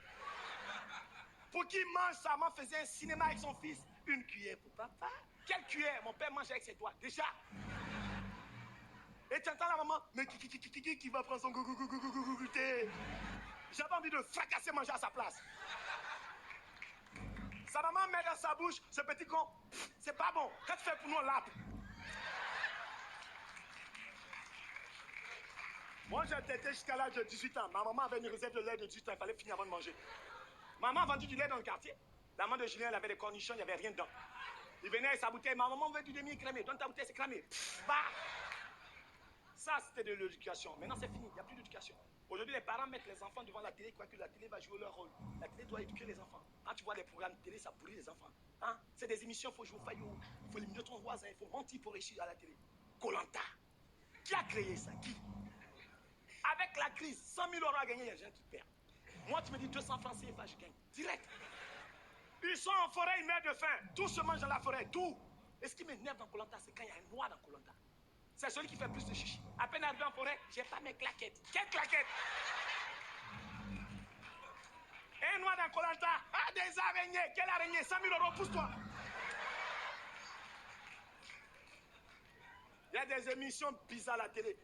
Pour qu'il mange, sa maman faisait un cinéma avec son fils. Une cuillère pour papa. Quelle cuillère? Mon père mangeait avec ses doigts. Déjà. Et tu entends la maman, mais qui va prendre son goûter? J'avais envie de fracasser manger à sa place. Sa maman met dans sa bouche, ce petit con, c'est pas bon. Qu'est-ce que tu fais pour nous, on lappe? Moi, j'ai tété jusqu'à l'âge de 18 ans. Ma maman avait une réserve de lait de 18 ans, il fallait finir avant de manger. Maman a vendu du lait dans le quartier. La maman de Julien, elle avait des cornichons, il n'y avait rien dedans. Il venait avec sa bouteille, ma maman veut du demi-crémé, donne ta bouteille, c'est crémé. Bah! Ça, c'était de l'éducation. Maintenant, c'est fini, il n'y a plus d'éducation. Aujourd'hui, les parents mettent les enfants devant la télé, croient que la télé va jouer leur rôle. La télé doit éduquer les enfants. Quand tu vois les programmes de télé, ça pourrit les enfants. Hein? C'est des émissions, il faut jouer au faillot, il faut éliminer ton voisin, il faut mentir pour réussir à la télé. Koh Lanta. Qui a créé ça? Qui? Avec la crise, 100 000 € à gagner, il y a des gens qui perdent. Moi, tu me dis 200 francs CFA, je gagne. Direct. Ils sont en forêt, ils meurent de faim. Tout se mange dans la forêt, tout. Et ce qui m'énerve dans Koh Lanta, c'est quand il y a un noir dans Koh Lanta. C'est celui qui fait plus de chichi. À peine arrivé en forêt, j'ai pas mes claquettes. Quelles claquettes? Un noir dans Koh Lanta. Ah, des araignées. Quelle araignée? 100 000 €, pousse-toi. Il y a des émissions bizarres à la télé.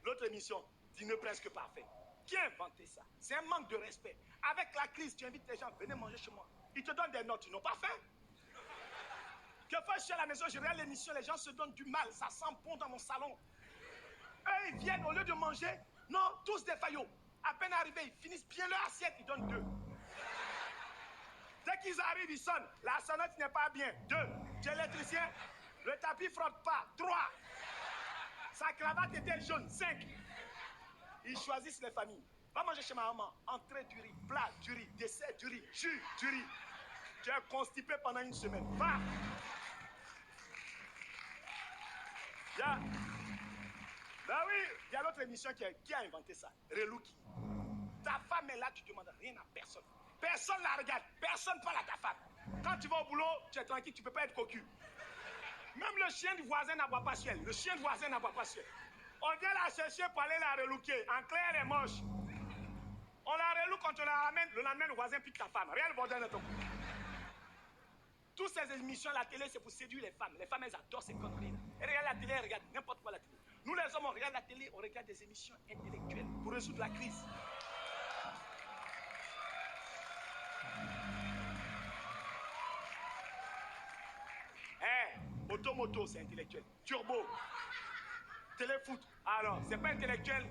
L'autre émission, Dîner presque parfait. Qui a inventé ça? C'est un manque de respect. Avec la crise, tu invites les gens, venez manger chez moi. Ils te donnent des notes, ils n'ont pas faim. Quelquefois, je suis à la maison, je regarde l'émission, les gens se donnent du mal, ça sent bon dans mon salon. Eux, ils viennent, au lieu de manger, non, tous des faillots. À peine arrivés, ils finissent bien leur assiette, ils donnent 2. Dès qu'ils arrivent, ils sonnent. La sonnette n'est pas bien. 2. Tu es électricien, le tapis frotte pas. 3. Sa cravate était jaune. 5. Ils choisissent les familles. Va manger chez ma maman. Entrée du riz, plat du riz, dessert du riz, jus du riz. Tu es constipé pendant une semaine. Va. Ben oui, il y a l'autre émission qui a inventé ça. Relouki. Ta femme est là, tu ne demandes rien à personne. Personne la regarde, personne parle à ta femme. Quand tu vas au boulot, tu es tranquille, tu ne peux pas être cocu. Même le chien du voisin n'aboie pas sur elle. Le chien du voisin n'aboie pas sur elle. On vient la chercher pour aller la relooker. En clair, elle est moche. On la relook quand on la ramène. Le lendemain, le voisin pique ta femme. Rien le bordel de ton cou. Toutes ces émissions à la télé, c'est pour séduire les femmes. Les femmes, elles adorent ces conneries. Elles regardent la télé, elles regardent n'importe quoi la télé. Nous, les hommes, on regarde la télé, on regarde des émissions intellectuelles pour résoudre la crise. Automoto, c'est intellectuel. Turbo. Téléfoot. Alors, c'est pas intellectuel.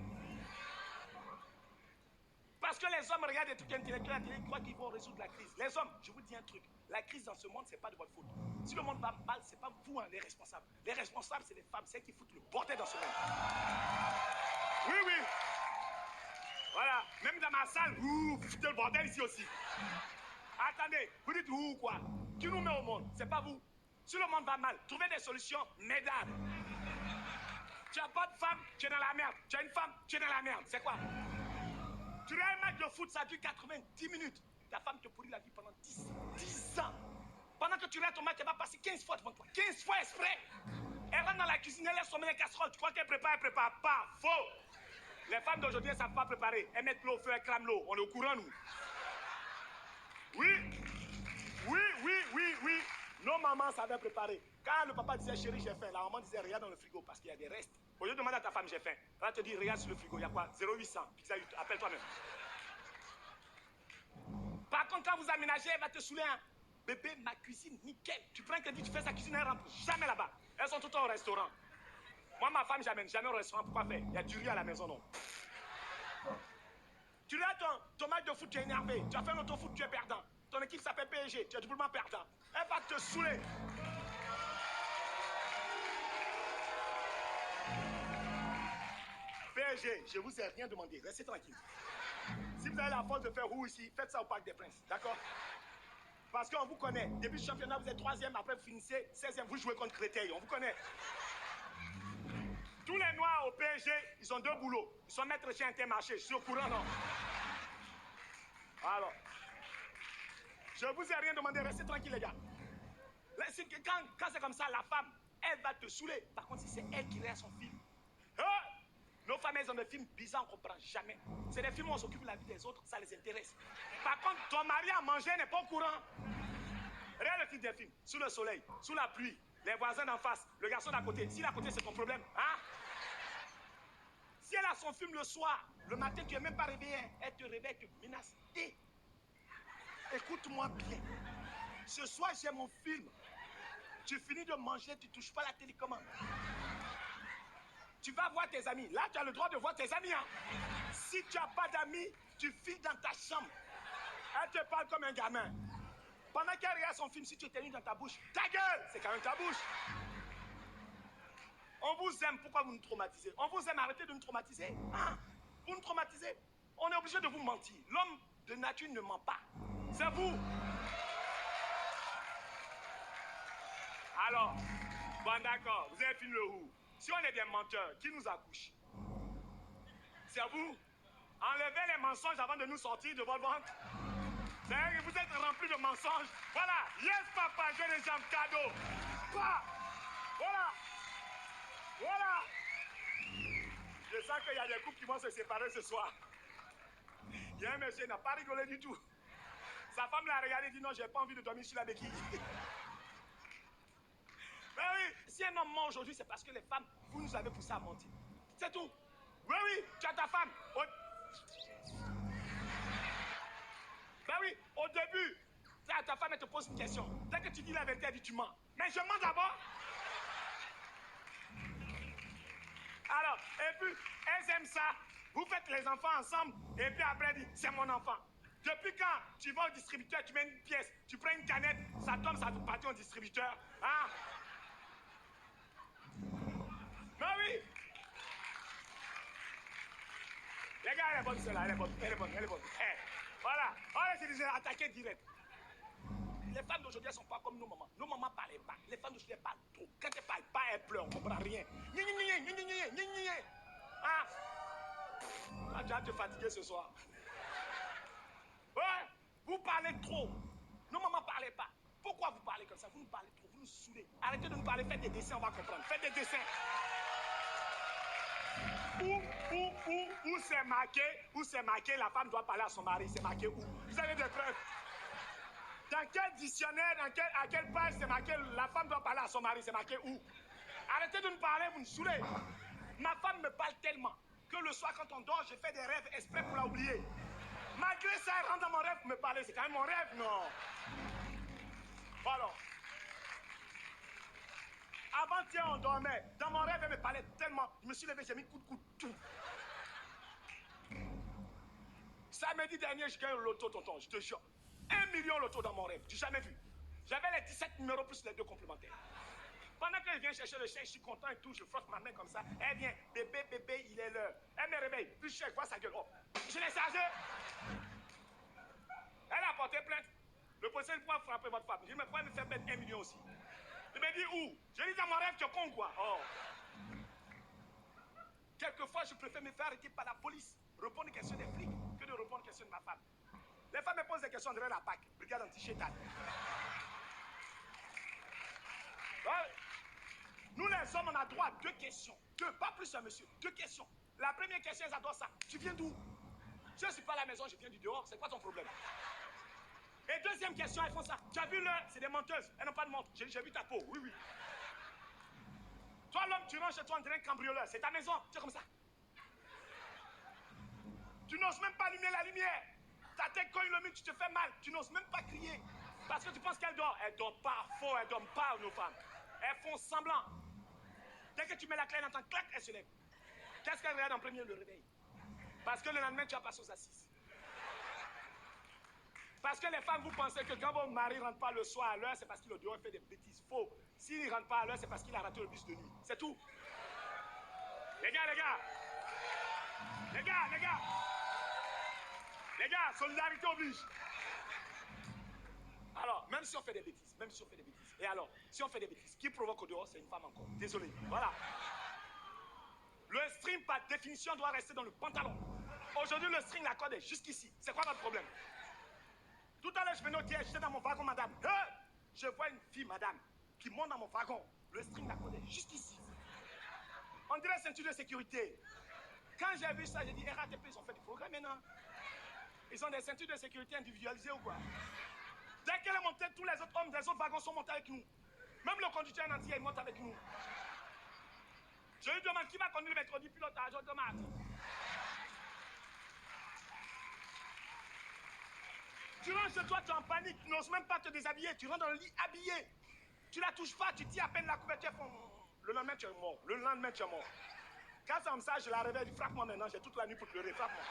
Parce que les hommes regardent des trucs intellectuels à la télé, ils croient qu'ils vont résoudre la crise. Les hommes, je vous dis un truc. La crise dans ce monde, c'est pas de votre faute. Si le monde va mal, c'est pas vous, les responsables. Les responsables, c'est les femmes, c'est elles qui foutent le bordel dans ce monde. Oui, oui. Voilà. Même dans ma salle, vous foutez le bordel ici aussi. Attendez, vous dites vous quoi? Qui nous met au monde? C'est pas vous. Si le monde va mal, trouvez des solutions, mesdames. Tu n'as pas de femme, tu es dans la merde. Tu as une femme, tu es dans la merde. C'est quoi? Tu regardes un match de foot, ça dure 90 minutes. Ta femme te pourrit la vie pendant 10 ans. Pendant que tu regardes ton match, elle va passer 15 fois devant toi. 15 fois exprès. Elle rentre dans la cuisine, elle laisse tomber les casseroles. Tu crois qu'elle prépare pas. Faux. Les femmes d'aujourd'hui, elles ne savent pas préparer. Elles mettent l'eau au feu, elles crament l'eau. On est au courant, nous. Oui. Nos mamans savaient préparer. Quand le papa disait chérie, j'ai faim, la maman disait regarde dans le frigo parce qu'il y a des restes. Au lieu de demander à ta femme j'ai faim, elle va te dire regarde sur le frigo, il y a quoi? 0800. Appelle-toi même. Par contre, quand vous aménagez, elle va te saouler. Bébé, ma cuisine, nickel. Tu prends un crédit, tu fais sa cuisine, elle rentre jamais là-bas. Elles sont tout le temps au restaurant. Moi, ma femme, j'amène jamais au restaurant. Pourquoi faire? Il y a du riz à la maison, non. Tu regardes ton match de foot, tu es énervé. Tu as fait un auto-foot, tu es perdant. Ton équipe s'appelle PSG, tu es doublement perdant. Elle va te saouler. PSG, je vous ai rien demandé, restez tranquille. Si vous avez la force de faire roue ici, faites ça au Parc des Princes, d'accord? Parce qu'on vous connaît. Début du championnat, vous êtes 3e, après vous finissez 16e, vous jouez contre Créteil, on vous connaît. Tous les Noirs au PSG, ils ont 2 boulots. Ils sont maîtres chez Intermarché, je suis au courant, non? Alors, je vous ai rien demandé, restez tranquille, les gars. Quand c'est comme ça, la femme, elle va te saouler. Par contre, si c'est elle qui regarde son film, nos femmes, elles ont des films bizarres, on ne comprend jamais. C'est des films où on s'occupe de la vie des autres, ça les intéresse. Par contre, ton mari a mangé, n'est pas au courant. Regarde le titre des films. Sous le soleil, sous la pluie, les voisins d'en face, le garçon d'à côté. Si l'à côté, c'est ton problème, hein? Si elle a son film le soir, le matin, tu n'es même pas réveillé, elle te réveille, te menace. Et écoute-moi bien. Ce soir, j'ai mon film. Tu finis de manger, tu ne touches pas la télécommande. Tu vas voir tes amis. Là, tu as le droit de voir tes amis. Hein? Si tu n'as pas d'amis, tu files dans ta chambre. Elle te parle comme un gamin. Pendant qu'elle regarde son film, si tu éternues dans ta bouche, ta gueule, c'est quand même ta bouche. On vous aime, pourquoi vous nous traumatisez? On vous aime, arrêtez de nous traumatiser. Hein? Vous nous traumatisez. On est obligé de vous mentir. L'homme de nature ne ment pas. C'est vous. Alors, bon d'accord, vous avez fini le roux. Si on est des menteurs, qui nous accouche? C'est vous. Enlevez les mensonges avant de nous sortir de votre ventre. Vous êtes remplis de mensonges. Voilà. Yes, papa, j'ai les jambes cadeaux. Voilà. Je sens qu'il y a des couples qui vont se séparer ce soir. Il y a un monsieur qui n'a pas rigolé du tout. Sa femme l'a regardé et dit non, j'ai pas envie de dormir sur la béquille. Ben oui, Si un homme ment aujourd'hui, c'est parce que les femmes, vous nous avez poussé à mentir. C'est tout. Oui, oui, tu as ta femme. Ben oui, au début, ta femme, elle te pose une question. Dès que tu dis la vérité, elle dit tu mens. Mais je mens d'abord. Alors, et puis, elles aiment ça. Vous faites les enfants ensemble, et puis après, elle dit, c'est mon enfant. Depuis quand tu vas au distributeur, tu mets une pièce, tu prends une canette, ça tombe, ça partit au distributeur. Hein? Ben oui. Les gars, elle est bonne, celle-là, elle est bonne, elle est bonne, elle est bonne. Hey, voilà, on les attaquer direct. Les femmes d'aujourd'hui, elles ne sont pas comme nos mamans. Nos mamans ne parlaient pas. Les femmes d'aujourd'hui, elles parlent trop. Quand elles ne parlent pas, elles pleurent, on ne comprend rien. Ah, tu vas te fatiguer ce soir. Ouais, vous parlez trop. Nos mamans ne parlaient pas. Pourquoi vous parlez comme ça? Vous nous parlez trop, vous nous saoulez. Arrêtez de nous parler, faites des dessins, on va comprendre. Faites des dessins. Où c'est marqué, la femme doit parler à son mari. C'est marqué où? Vous avez des preuves? Dans quel dictionnaire, à quelle page c'est marqué la femme doit parler à son mari? C'est marqué où? Arrêtez de nous parler, vous nous saoulez. Ma femme me parle tellement que le soir quand on dort, je fais des rêves exprès pour la oublier. Malgré ça, elle rentre dans mon rêve pour me parler. C'est quand même mon rêve, non? Alors, avant-hier, on dormait. Dans mon rêve, elle me parlait tellement. Je me suis levé, j'ai mis coup de coude, tout. Samedi dernier, je gagne le loto, tonton, je te jure. 1 million loto dans mon rêve, j'ai jamais vu. J'avais les 17 numéros plus les 2 complémentaires. Pendant qu'elle vient chercher le chèque, je suis content et tout, je frotte ma main comme ça. Elle vient, bébé, il est l'heure. Elle me réveille, plus le chèque, vois sa gueule. Oh, je l'ai chargé. Elle a porté plainte. Le policier pourra frapper votre femme. Je dis, mais pourquoi me faire mettre 1 million aussi? Il me dit où? Je dis dans mon rêve, tu es con quoi? Oh. Quelquefois, je préfère me faire arrêter par la police, répondre aux questions des flics, que de répondre aux questions de ma femme. Les femmes me posent des questions derrière la PAC. Brigade anti-chétane. Nous les hommes, on a droit à 2 questions. 2, pas plus, monsieur. 2 questions. La première question, elles adorent ça. Tu viens d'où? Je ne suis pas à la maison, je viens du dehors. C'est quoi ton problème? Et deuxième question, elles font ça. Tu as vu l'heure? C'est des menteuses. Elles n'ont pas de montre. J'ai vu ta peau. Oui, oui. Toi, l'homme, tu rentres chez toi, on dirait un cambrioleur. C'est ta maison. Tu es comme ça. Tu n'oses même pas allumer la lumière. Ta tête cogne le mur, tu te fais mal. Tu n'oses même pas crier. Parce que tu penses qu'elle dort. Elle dort pas fort, elle dort pas, nos femmes. Elles font semblant. Dès que tu mets la clé, elle entend clac, elle se lève. Qu'est-ce qu'elle regarde en premier? Le réveil. Parce que le lendemain, tu vas passer aux assises. Parce que les femmes, vous pensez que quand votre mari ne rentre pas le soir à l'heure, c'est parce qu'il est dehors, il fait des bêtises. Faux. S'il ne rentre pas à l'heure, c'est parce qu'il a raté le bus de nuit. C'est tout. Les gars. Les gars, solidarité oblige. Alors, même si on fait des bêtises, Et alors, si on fait des bêtises, qui provoque au dehors, c'est une femme encore. Désolé. Voilà. Le string, par définition, doit rester dans le pantalon. Aujourd'hui, le string, la corde est jusqu'ici. C'est quoi votre problème? Tout à l'heure, je venais au tiers, j'étais dans mon wagon, madame. Je vois une fille, madame, qui monte dans mon wagon. Le string, la corde est jusqu'ici. On dirait ceinture de sécurité. Quand j'ai vu ça, j'ai dit, RATP, ils ont fait du progrès maintenant. Ils ont des ceintures de sécurité individualisées ou quoi? Dès qu'elle est montée, tous les autres hommes des autres wagons sont montés avec nous. Même le conducteur en entier, il monte avec nous. Je lui demande qui va conduire le mercredi pilotage, je demande. Tu rentres chez toi, tu es en panique, tu n'oses même pas te déshabiller, tu rentres dans le lit habillé. Tu la touches pas, tu dis à peine la couverture. Le lendemain, tu es mort. Quand c'est comme ça, je la réveille, je dis frappe-moi maintenant, j'ai toute la nuit pour pleurer, frappe-moi.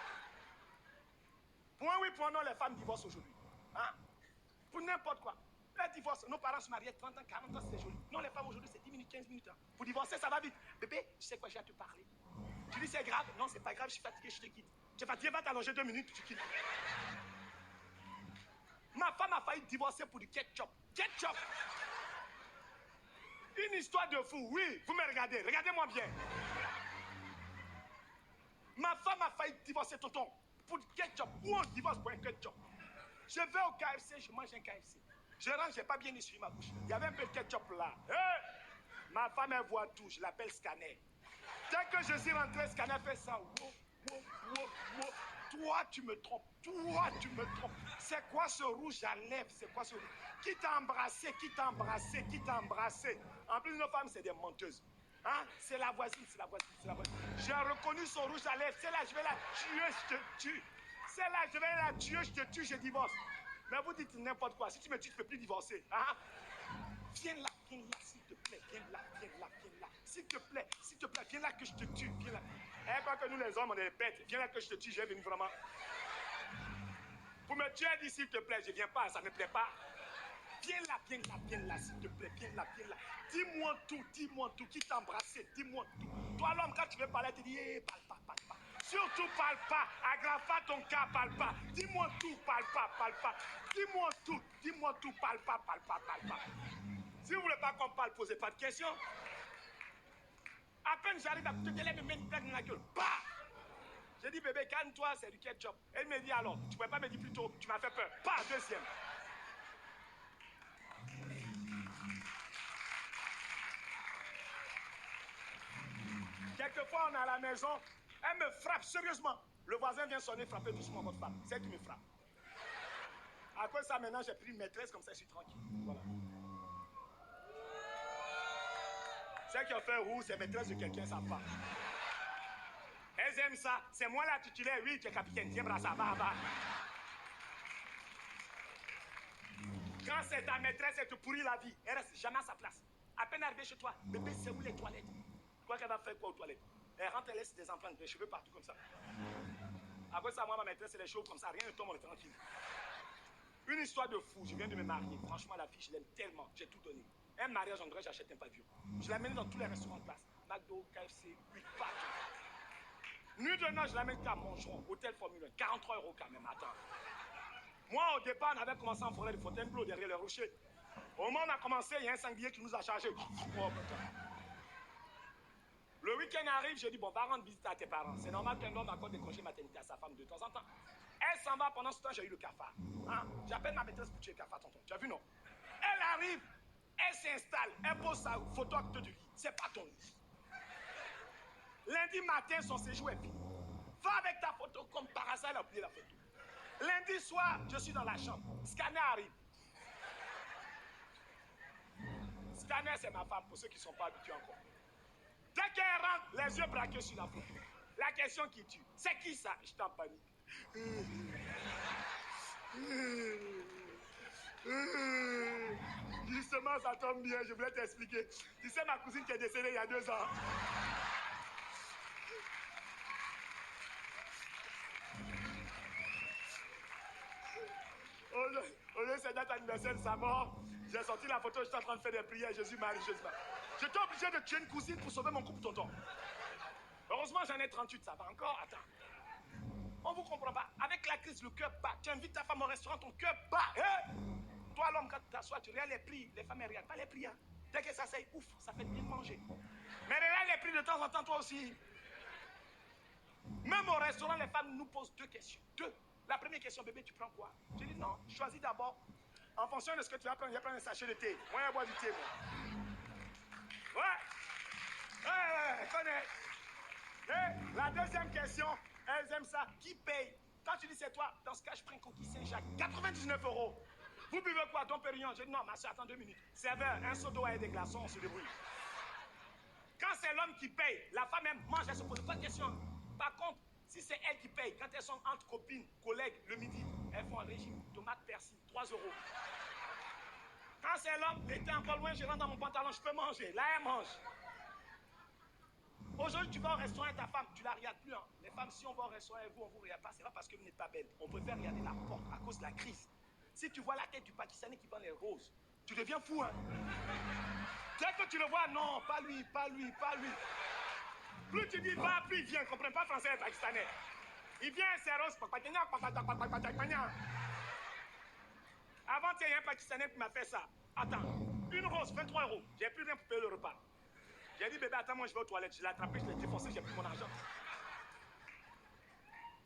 Point oui, point non, les femmes divorcent aujourd'hui. Hein? Pour n'importe quoi. Elles divorcent. Nos parents se mariaient 30 ans, 40 ans, c'était joli. Non, les femmes aujourd'hui, c'est 10 minutes, 15 minutes. Hein. Pour divorcer, ça va vite. Bébé, tu sais quoi, j'ai à te parler. Tu dis c'est grave? Non, c'est pas grave, je suis fatigué, je te quitte. Tu es fatigué, va t'allonger 2 minutes, tu quittes. Ma femme a failli divorcer pour du ketchup. Ketchup! Une histoire de fou, oui, vous me regardez, regardez-moi bien. Ma femme a failli divorcer, tonton, pour du ketchup. Où on divorce pour un ketchup? Je vais au KFC, je mange un KFC. Je rentre, je n'ai pas bien essuyé ma bouche. Il y avait un peu de ketchup là. Hey! Ma femme, elle voit tout, je l'appelle Scanner. Dès que je suis rentré, Scanner fait ça. Wow. Toi, tu me trompes. Toi, tu me trompes. C'est quoi ce rouge à lèvres? C'est quoi ce rouge? Qui t'a embrassé? Qui t'a embrassé? Qui t'a embrassé? En plus, nos femmes, c'est des menteuses. Hein? C'est la voisine, c'est la voisine, c'est la voisine. J'ai reconnu son rouge à lèvres. C'est là, je vais la tuer, je te tue. C'est là, je vais la tuer, je te tue, je divorce. Mais vous dites n'importe quoi. Si tu me tues, tu ne peux plus divorcer. Hein? Viens là, s'il te plaît. Viens là. S'il te plaît, viens là que je te tue. Viens là. Eh, pas que nous, les hommes, on est bêtes. Viens là que je te tue, j'ai venu vraiment. Pour me tuer, dis s'il te plaît, je ne viens pas, ça ne me plaît pas. Viens là, s'il te plaît, viens là. Dis-moi tout, qui t'a embrassé, dis-moi tout. Toi, l'homme, quand tu veux parler, tu dis, parle pas. Surtout, parle pas, aggrave pas ton cas, parle pas. Dis-moi tout, parle pas. Dis-moi tout, parle pas. Si vous ne voulez pas qu'on parle, posez pas de questions. À peine j'arrive à te dire, elle me met une plaque dans la gueule. Bah! J'ai dit, bébé, calme-toi, c'est du ketchup. Elle me dit, alors, tu ne pouvais pas me dire plus tôt, tu m'as fait peur. Pas deuxième. Quelquefois, on est à la maison, elle me frappe sérieusement. Le voisin vient sonner, frapper doucement votre femme. C'est elle qui me frappe. À cause de ça, maintenant, j'ai pris une maîtresse, comme ça, je suis tranquille. Voilà. Celles qui ont fait roux, c'est maîtresse de quelqu'un, ça part. Elles aiment ça. C'est moi la titulaire, oui, tu es capitaine. Tiens, bras, ça va. Quand c'est ta maîtresse, elle te pourrit la vie. Elle reste jamais à sa place. À peine arrivée chez toi, bébé, c'est où les toilettes? Quoi qu'elle va faire quoi aux toilettes? Elle rentre, elle laisse des empreintes, des cheveux partout comme ça. Après ça, moi, ma maîtresse, elle est chauve comme ça. Rien ne tombe, on est tranquille. Une histoire de fou. Je viens de me marier. Franchement, la fille, je l'aime tellement. J'ai tout donné. Un mariage, on dirait, j'achète un pavillon. Je l'amène dans tous les restaurants de place. McDo, KFC, oui, partout. Nuit de noix, je l'amène qu'à Mongeron, hôtel Formule 1. 43 € quand même, attends. Moi, au départ, on avait commencé en forêt de Fontainebleau, derrière le rocher. Au moment où on a commencé, il y a un sanglier qui nous a chargé. Oh, le week-end arrive, je dis, bon, va rendre visite à tes parents. C'est normal qu'un homme accorde des congés maternité à sa femme de temps en temps. Elle s'en va, pendant ce temps, j'ai eu le cafard. Hein? J'appelle ma maîtresse pour tuer le cafard, tonton. Tu as vu, non? Elle arrive, elle s'installe, elle pose sa photo à côté du lit. C'est pas ton lit. Lundi matin, son séjour est fini. Va avec ta photo, comme par hasard, elle a oublié la photo. Lundi soir, je suis dans la chambre. Scanner arrive. Scanner, c'est ma femme, pour ceux qui ne sont pas habitués encore. Dès qu'elle rentre, les yeux braqués sur la photo. La question qui tue, c'est qui ça? Je t'en panique. Justement, ça tombe bien, je voulais t'expliquer. Tu sais, ma cousine qui est décédée il y a 2 ans. Au lieu de cette date anniversaire de sa mort, j'ai sorti la photo, j'étais en train de faire des prières, Jésus-Marie. J'étais obligé de tuer une cousine pour sauver mon couple, tonton. Heureusement, j'en ai 38, ça va encore, attends. On vous comprend pas. Avec la crise, le cœur bat. Tu invites ta femme au restaurant, ton cœur bat. Hey! Toi, l'homme, quand tu t'assois, tu regardes les prix. Les femmes, elles ne regardent pas les prix. Hein. Dès que ça s'aille, ouf, ça fait bien manger. Mais regarde les prix de temps en temps, toi aussi. Même au restaurant, les femmes nous posent 2 questions. 2. La première question, bébé, tu prends quoi? Je dis non, choisis d'abord. En fonction de ce que tu vas prendre, je vais prendre un sachet de thé. Moi, je vais boire du thé, moi. Ouais, connais. Et la deuxième question, elles aiment ça. Qui paye? Quand tu dis c'est toi, dans ce cas, je prends un coquille Saint-Jacques. 99 €. Vous buvez quoi? Dom Pérignon? Je dis non, ma soeur, attends 2 minutes. Serveur, un seau d'eau et des glaçons, on se débrouille. Quand c'est l'homme qui paye, la femme elle mange, elle se pose pas de questions. Par contre, si c'est elle qui paye, quand elles sont entre copines, collègues, le midi, elles font un régime, tomate, persil, 3 €. Quand c'est l'homme, l'été encore loin, je rentre dans mon pantalon, je peux manger. Là, elle mange. Aujourd'hui, tu vas au restaurant avec ta femme, tu la regardes plus. Hein. Les femmes, si on va au restaurant avec vous, on vous regarde pas, c'est pas parce que vous n'êtes pas belle. On préfère regarder la porte à cause de la crise. Si tu vois la tête du Pakistanais qui vend les roses, tu deviens fou, hein. Dès que tu le vois, non, pas lui. Plus tu dis va, plus il vient, il ne comprend pas français, le Pakistanais. Il vient, c'est rose. Avant, il y a un Pakistanais qui m'a fait ça. Attends, une rose, 23 €. J'ai plus rien pour payer le repas. J'ai dit, bébé, attends, moi je vais aux toilettes. Je l'ai attrapé, je l'ai défoncé, j'ai pris mon argent.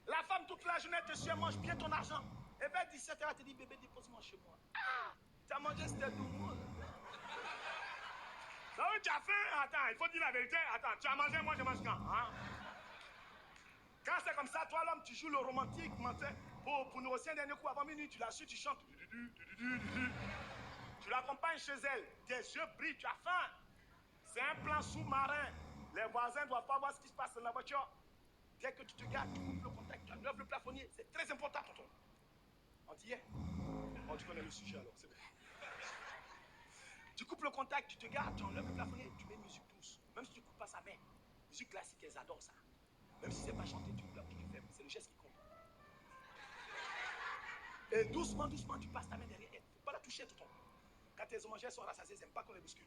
La femme, toute la journée, te suit, mange bien ton argent. Et vers 17 h, elle te dit, bébé, dépose-moi chez moi. Ah, tu as mangé, c'était doux. Tu as faim? Attends, il faut dire la vérité. Attends, tu as mangé, moi je mange quand? Hein? Quand c'est comme ça, toi l'homme, tu joues le romantique, pour nous aussi un dernier coup avant minuit, tu la suis, tu chantes. Tu l'accompagnes chez elle, tes yeux brillent, tu as faim. C'est un plan sous-marin. Les voisins ne doivent pas voir ce qui se passe dans la voiture. Dès que tu te gardes, tu coupes le contact, tu enlèves le plafonnier. C'est très important, tonton. Antillais? Oh, tu connais le sujet alors, c'est bon. Tu coupes le contact, tu te gardes, tu enlèves le plafonnier, tu mets une musique douce. Même si tu ne coupes pas sa main. Musique classique, elles adorent ça. Même si c'est pas chanté, tu bloques, tu fais. C'est le geste qui compte. Et doucement, doucement, tu passes ta main derrière elle. Il ne faut pas la toucher, tonton. Quand tes homogènes sont rassasiés, ils n'aiment pas qu'on les bouscule.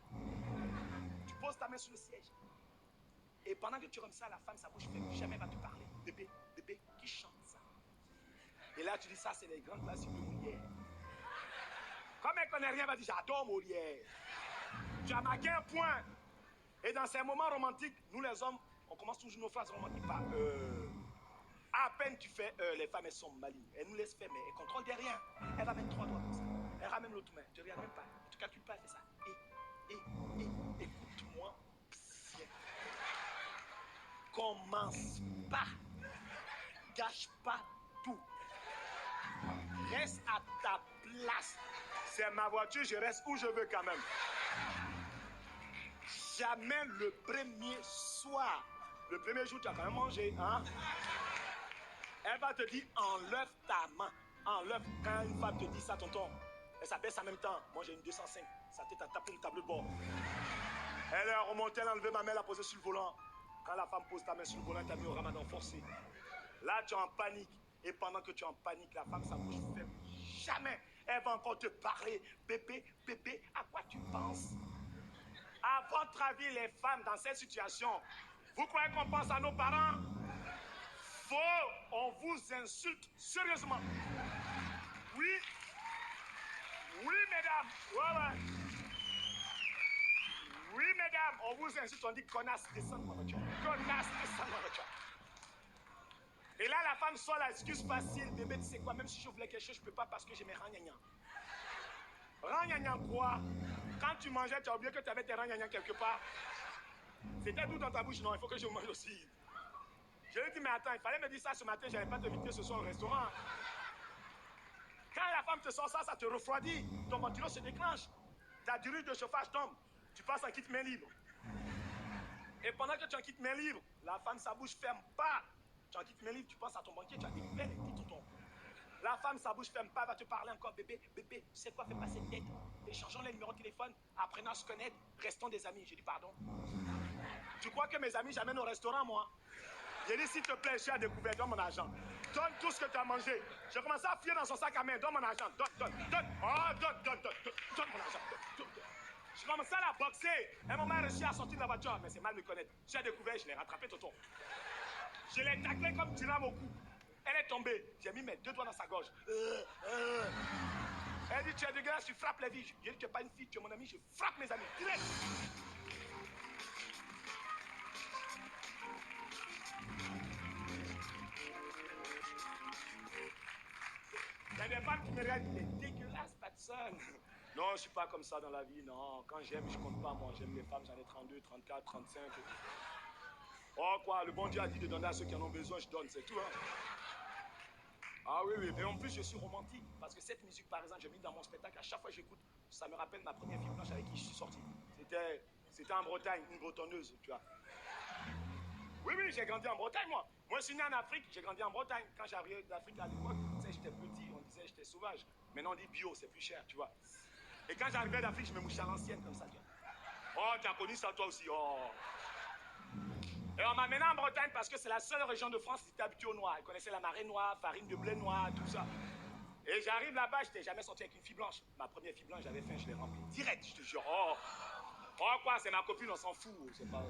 Tu poses ta main sur le siège. Et pendant que tu remets ça, la femme, sa bouche ferme, jamais va te parler. Bébé, bébé, qui chante ça? Et là, tu dis ça, c'est les grandes classiques de Molière. Comme elle ne connaît rien, elle va dire j'adore Molière. Tu as marqué un point. Et dans ces moments romantiques, nous les hommes, on commence toujours nos phrases romantiques par à peine tu fais les femmes, elles sont malignes. Elles nous laissent faire, mais elles contrôlent derrière. Elle va mettre 3 doigts comme ça. Elle ramène l'autre main. Tu ne regardes même pas. Tu ne calcules pas, elle fait ça. Écoute-moi bien. Commence pas. Gâche pas tout. Reste à ta place. C'est ma voiture, je reste où je veux quand même. Jamais le premier soir. Le premier jour, tu as quand même mangé, hein? Elle va te dire, enlève ta main. Enlève. Quand une femme te dit ça, tonton, elle s'abaisse en même temps. Moi, j'ai une 205. Sa tête a tapé le tableau de bord. Elle est remontée, elle a enlevé ma main, elle a posé sur le volant. Quand la femme pose ta main sur le volant, tu as mis au ramadan forcé. Là, tu es en panique. Et pendant que tu es en panique, la femme, sa bouche ferme. Jamais elle va encore te parler. Bébé, bébé, à quoi tu penses? À votre avis, les femmes dans cette situation, vous croyez qu'on pense à nos parents? Faux, on vous insulte sérieusement. Oui, oui, mesdames. Ouais. Oui, mesdames, on vous insulte, on dit connasse, descends de ma voiture. Connasse, descends de ma voiture. Et là, la femme sort l'excuse facile. Bébé, tu sais quoi, même si je voulais quelque chose, je ne peux pas parce que j'ai mes rangnagnas. Rangnagnas quoi? Quand tu mangeais, tu as oublié que tu avais tes rangnagnas quelque part. C'était tout dans ta bouche, non, il faut que je mange aussi. Je lui ai dit, mais attends, il fallait me dire ça ce matin, je n'avais pas t'inviter ce soir au restaurant. Quand la femme te sort ça, ça te refroidit. Ton ventilo se déclenche. Ta durée de chauffage tombe. Tu passes en kit main libre. Et pendant que tu es en kit main libre, la femme, sa bouche ferme pas. Tu es en kit main libre, tu penses à ton banquier, tu as des belles tonton. La femme, sa bouche ferme pas, va te parler encore, bébé, bébé, tu sais quoi, fais passer tête. Échangeons les numéros de téléphone, apprenons à se connaître, restons des amis. J'ai dit pardon. Tu crois que mes amis, j'amène au restaurant, moi? J'ai dit, s'il te plaît, je suis à découvert, donne mon argent. Donne tout ce que tu as mangé. J'ai commencé à fouiller dans son sac à main, donne mon argent, donne. Oh, donne mon argent, donne. Je commençais à la boxer. Un moment, elle a réussi à sortir de la voiture, mais c'est mal me connaître. Je suis à découvert, je l'ai rattrapé, tonton. Je l'ai taclé comme dynamo au cou. Elle est tombée. J'ai mis mes 2 doigts dans sa gorge. Elle dit, tu es dégueulasse, tu frappes les vies. J'ai dit, tu n'es pas une fille, tu es mon ami, je frappe mes amis. Direct. Il y a des femmes qui me regardent, il est dégueulasse, Patson. Non, je ne suis pas comme ça dans la vie, non. Quand j'aime, je ne compte pas, moi. J'aime les femmes, j'en ai 32, 34, 35. Oh, quoi, le bon Dieu a dit de donner à ceux qui en ont besoin, je donne, c'est tout, hein. Ah oui, mais en plus, je suis romantique. Parce que cette musique, par exemple, j'ai mis dans mon spectacle, à chaque fois que j'écoute, ça me rappelle ma première fille blanche avec qui je suis sorti. C'était en Bretagne, une bretonneuse, tu vois. Oui, j'ai grandi en Bretagne, moi. Moi, je suis né en Afrique, j'ai grandi en Bretagne. Quand j'arrivais d'Afrique à l'époque, tu sais, j'étais petit, on disait j'étais sauvage. Maintenant, on dit bio, c'est plus cher, tu vois. Et quand j'arrivais d'Afrique, je me mouchais à l'ancienne, comme ça, tu vois. Oh, tu as connu ça, toi aussi, oh. Et on m'a amené en Bretagne parce que c'est la seule région de France qui était habituée au noir. Ils connaissaient la marée noire, farine de blé noir, tout ça. Et j'arrive là-bas, je n'étais jamais sorti avec une fille blanche. Ma première fille blanche, j'avais faim, je l'ai remplie direct, je te jure. Oh quoi, c'est ma copine, on s'en fout, c'est pas...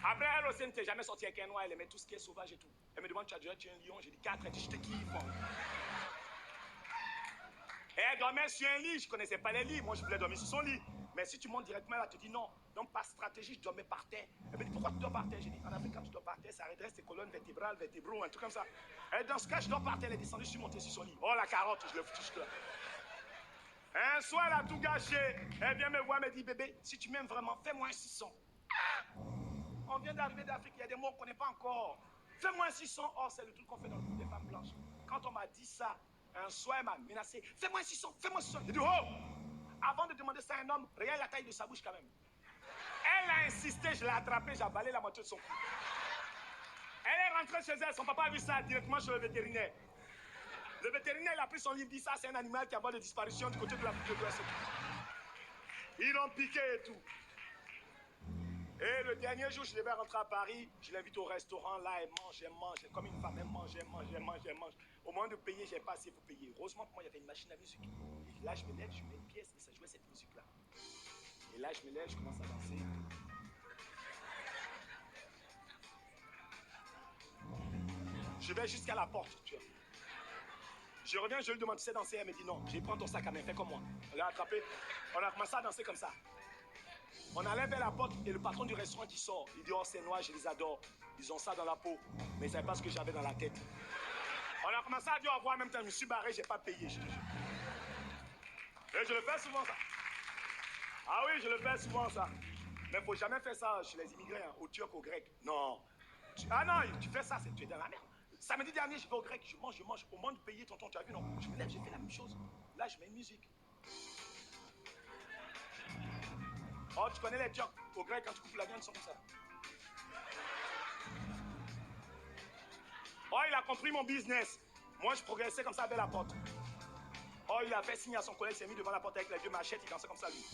Après, elle aussi n'était jamais sortie avec un noir, elle aimait tout ce qui est sauvage et tout. Elle me demande, tu as déjà tué un lion? J'ai dit 4, elle dit, je te kiffe. Et elle dormait sur un lit, je ne connaissais pas les lits, moi je voulais dormir sur son lit. Mais si tu montes directement, elle te dit non. Donc par stratégie, je dormais par terre. Elle me dit, pourquoi tu dors par terre? J'ai dit, en Afrique, quand tu dors par terre, ça redresse tes colonnes vertébrales, vertébraux, un truc comme ça. Et dans ce cas, je dors par terre, elle est descendue, je suis monté sur son lit. Oh la carotte, je l'ai foutu jusque là. Un soir, elle a tout gâché. Elle vient me voir, elle me dit, bébé, si tu m'aimes vraiment, fais-moi un 600. Ah, on vient d'arriver d'Afrique, il y a des mots qu'on ne connaît pas encore. Fais-moi 600. Oh, c'est le truc qu'on fait dans le groupe des femmes blanches. Quand on m'a dit ça, un soir, elle m'a menacé. Fais-moi 600, fais-moi 600. J'ai dit, oh! Avant de demander ça à un homme, regarde la taille de sa bouche quand même. Elle a insisté, je l'ai attrapé, j'ai avalé la moitié de son cou. Elle est rentrée chez elle, son papa a vu ça directement chez le vétérinaire. Le vétérinaire, il a pris son livre, dit ça, c'est un animal qui a de disparition du côté de l'Afrique de l'Ouest. Ils l'ont piqué et tout. Et le dernier jour, je devais rentrer à Paris, je l'invite au restaurant, là, elle mange, comme une femme, elle mange. Au moment de payer, j'ai pas assez pour payer. Heureusement pour moi, il y avait une machine à musique. Et là, je me lève, je mets une pièce et ça jouait cette musique-là. Et là, je me lève, je commence à danser. Je vais jusqu'à la porte, tu vois. Je reviens, je lui demande, tu sais danser? Elle me dit non. Je prends ton sac à main, fais comme moi. On l'a attrapé, on a commencé à danser comme ça. On allait vers la porte et le patron du restaurant qui sort. Il dit, oh, c'est noir, je les adore. Ils ont ça dans la peau. Mais ils ne savaient pas ce que j'avais dans la tête. On a commencé à dire au revoir en même temps. Je me suis barré, je n'ai pas payé. Et je le fais souvent, ça. Ah oui, je le fais souvent, ça. Mais il ne faut jamais faire ça chez les immigrés, hein, aux Turcs, aux Grecs. Non. Ah non, tu fais ça, tu es dans la merde. Samedi dernier, je vais au grec, je mange. Au moment de payer, tonton, tu as vu, non? Je me lève, j'ai fait la même chose. Là, je mets une musique. Oh, tu connais les Turcs. Au grec, quand tu coupes la viande, ils sont comme ça. Oh, il a compris mon business. Moi, je progressais comme ça vers la porte. Oh, il a fait signe à son collègue, il s'est mis devant la porte avec les deux machettes, il dansait comme ça, lui.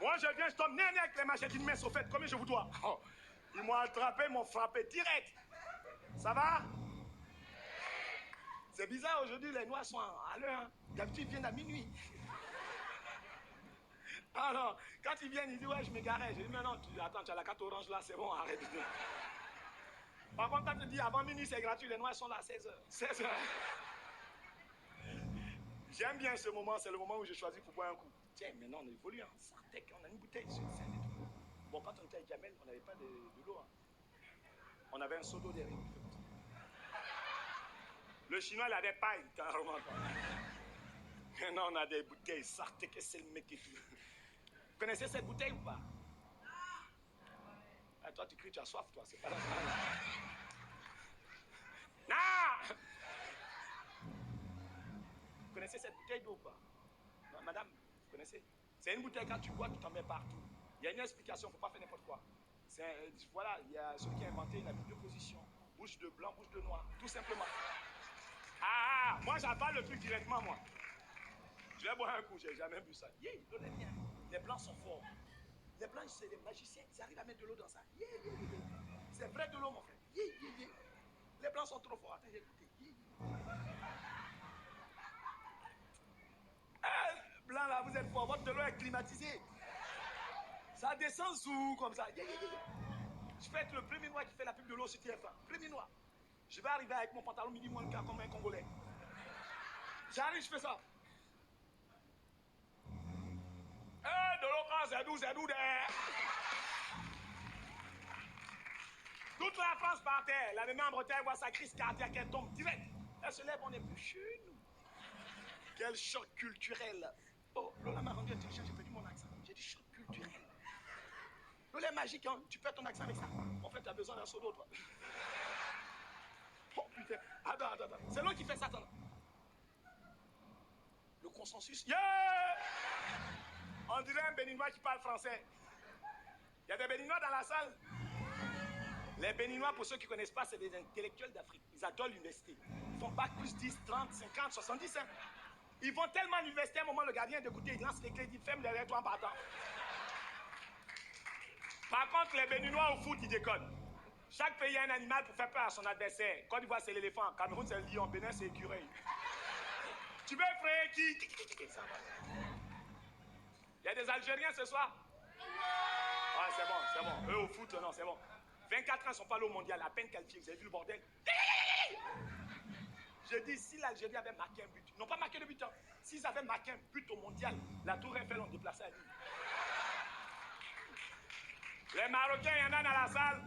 Moi, je viens, je tombe né avec les machettes, une main au fait, comme je vous dois. Oh. Ils m'ont attrapé, m'ont frappé direct. Ça va? C'est bizarre, aujourd'hui, les Noirs sont à l'heure. Hein. D'habitude, ils viennent à minuit. Ah non, quand ils viennent, ils disent, ouais, je m'égarais. J'ai dit, mais non, attends, tu as la carte orange là, c'est bon, arrête. Par contre, quand tu dis, avant minuit, c'est gratuit, les Noirs sont là à 16h. 16h. J'aime bien ce moment, c'est le moment où j'ai choisi pour boire un coup. Tiens, maintenant, on évolue, hein. Sartec, on a une bouteille sur le sein et tout. Bon, quand on était avec Jamel, on n'avait pas de l'eau. Hein. On avait un seau d'eau derrière. Le chinois, il avait paille, carrément. Maintenant, on a des bouteilles Sartec, c'est le mec et tout. Vous connaissez cette bouteille ou pas? Ah, toi, tu cries, tu as soif, toi, c'est pas la peine. Non! Vous connaissez cette bouteille d'eau ou pas? Non, madame, vous connaissez? C'est une bouteille, quand tu bois, tu t'en mets partout. Il y a une explication, il ne faut pas faire n'importe quoi. Voilà, il y a celui qui a inventé, il a mis deux positions. Bouche de blanc, bouche de noir, tout simplement. Ah, moi j'avale le truc directement, moi. Je vais boire un coup, j'ai jamais bu ça. Yeah, l'eau est bien. Les blancs sont forts. Les blancs, c'est des magiciens, ils arrivent à mettre de l'eau dans ça. Yeah, yeah, yeah. C'est vrai de l'eau, mon frère. Yeah, yeah, yeah. Les blancs sont trop forts. Attends, j'ai écouté. Yeah, yeah. Blanc là, vous êtes fort. Votre de l'eau est climatisée. Ça descend sous comme ça. Yeah, yeah, yeah. Je vais être le premier noir qui fait la pub de l'eau sur TF1. Premier noir. Je vais arriver avec mon pantalon midi moins le quart comme un Congolais. J'arrive, je fais ça. De l'eau quand c'est doux, Toute la France par terre. La même en Bretagne voit sa crise cardiaque, elle tombe direct. Elle se lève, on n'est plus chez nous. Quel choc culturel. Oh, Lola m'a rendu intelligent, j'ai perdu mon accent. J'ai dit choc culturel. Lola est magique, hein? Tu perds ton accent avec ça. En fait, tu as besoin d'un seau d'eau, toi. Oh putain. Attends. C'est l'autre qui fait ça, attends. Le consensus. Yeah! On dirait un Béninois qui parle français. Il y a des Béninois dans la salle. Les Béninois, pour ceux qui ne connaissent pas, c'est des intellectuels d'Afrique. Ils adorent l'université. Ils font bac plus 10, 30, 50, 70. Hein. Ils vont tellement à l'université, à un moment, le gardien d'écouter, il lance les clés, il ferme derrière toi en partant. Par contre, les Béninois au foot, ils déconnent. Chaque pays a un animal pour faire peur à son adversaire. Côte d'Ivoire, c'est l'éléphant. Cameroun, c'est le lion. Bénin, c'est l'écureuil. Tu veux effrayer qui? Il y a des Algériens ce soir? Ah, c'est bon. Eux au foot, non, c'est bon. 24 ans, ils ne sont pas allés au mondial, à peine qualifiés. Vous avez vu le bordel? Je dis, si l'Algérie avait marqué un but, ils n'ont pas marqué de but. Hein. S'ils avaient marqué un but au mondial, la Tour Eiffel l'ont déplacé à Lille. Les Marocains, il y en a dans la salle.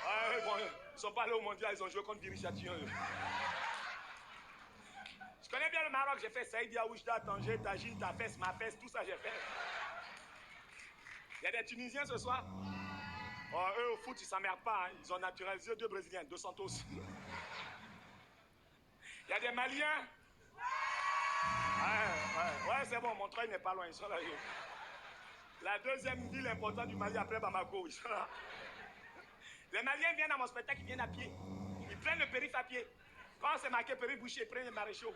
Ah, bon, ils ne sont pas allés au mondial, ils ont joué contre Viry-Châtillon. Je connais bien le Maroc, j'ai fait Saïdia, Oujda, Tanger, Tagine, Tafès, Mafès, tout ça j'ai fait. Il y a des Tunisiens ce soir? Oh, eux, au foot, ils s'emmerdent pas. Hein. Ils ont naturalisé 2 Brésiliens, 2 Santos. Il y a des Maliens. Ouais, c'est bon, Montreuil n'est pas loin. Ils sont là. La deuxième ville importante du Mali après Bamako. Ils sont là. Les Maliens viennent à mon spectacle, ils viennent à pied. Ils prennent le périph' à pied. Quand c'est marqué périph' Boucher, ils prennent les maréchaux.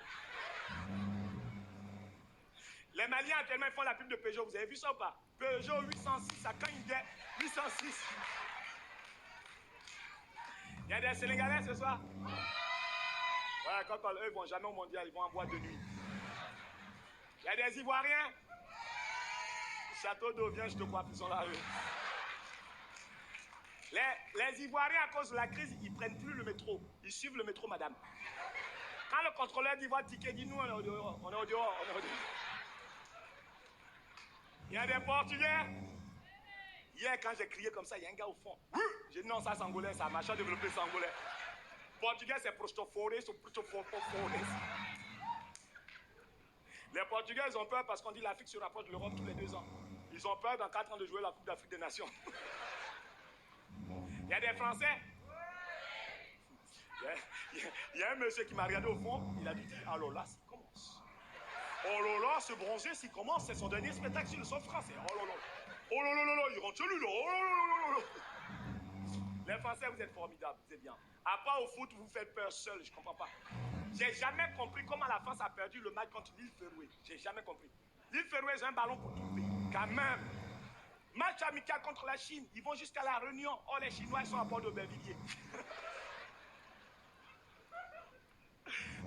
Les Maliens actuellement ils font la pub de Peugeot. Vous avez vu ça ou pas? Peugeot 806, ça quand il est 806. Il y a des Sénégalais ce soir. Ouais, quand eux ils vont jamais au mondial, ils vont en boîte de nuit. Il y a des Ivoiriens. Château d'eau, viens, je te crois, ils sont là, eux. Les Ivoiriens, à cause de la crise, ils ne prennent plus le métro. Ils suivent le métro, madame. Quand le contrôleur dit votre ticket, dit nous, on est au dehors, on est au dehors, on est au dehors. Il y a des Portugais. Hier, quand j'ai crié comme ça, il y a un gars au fond. J'ai dit non, ça c'est angolais, ça machin développé, c'est angolais. Portugais, c'est prostofores ou prostofores. Les Portugais, ils ont peur parce qu'on dit l'Afrique se rapproche de l'Europe tous les 2 ans. Ils ont peur dans 4 ans de jouer la Coupe d'Afrique des Nations. Il y a des Français. Il y a un monsieur qui m'a regardé au fond, il a dit, alors là, ça commence. Oh là là, ce bronzé, s'il commence, c'est son dernier spectacle sur le sol français. Oh là là. Oh là là là là, il rentre chez lui là. Oh là là là là. Les Français, vous êtes formidables, vous êtes bien. À part au foot, vous faites peur seul, je comprends pas. J'ai jamais compris comment la France a perdu le match contre l'île Féroé. J'ai jamais compris. L'île Féroé, c'est un ballon pour tout le pays. Quand même. Match amical contre la Chine, ils vont jusqu'à la Réunion. Oh, les Chinois, ils sont à bord de Belvilliers.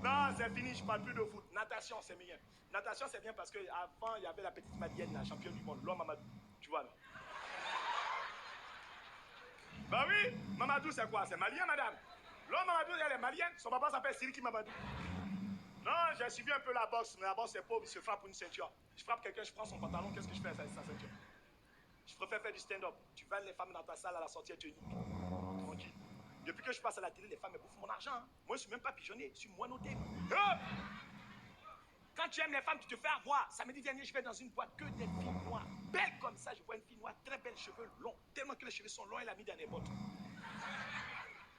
Non, c'est fini, je parle plus de foot. Natation, c'est bien. Natation, c'est bien parce qu'avant, il y avait la petite Malienne, la championne du monde, l'homme Mamadou. Tu vois, là. Bah oui, Mamadou, c'est quoi? C'est malien, madame. L'homme Mamadou, elle est malienne. Son papa s'appelle Siriki Mamadou. Non, j'ai suivi un peu la boxe, mais la boxe, c'est pauvre, il se frappe pour une ceinture. Je frappe quelqu'un, je prends son pantalon, qu'est-ce que je fais avec sa ceinture? Je préfère faire du stand-up. Tu vannes les femmes dans ta salle à la sortie, tu es unique. Tranquille. Depuis que je passe à la télé, les femmes, elles bouffent mon argent. Hein. Moi, je ne suis même pas pigeonné, je suis moinoté. Quand tu aimes les femmes, tu te fais avoir. Samedi dernier, je vais dans une boîte que des filles noires. Belles comme ça, je vois une fille noire, très belle, cheveux longs. Tellement que les cheveux sont longs, elle a mis dans les bottes.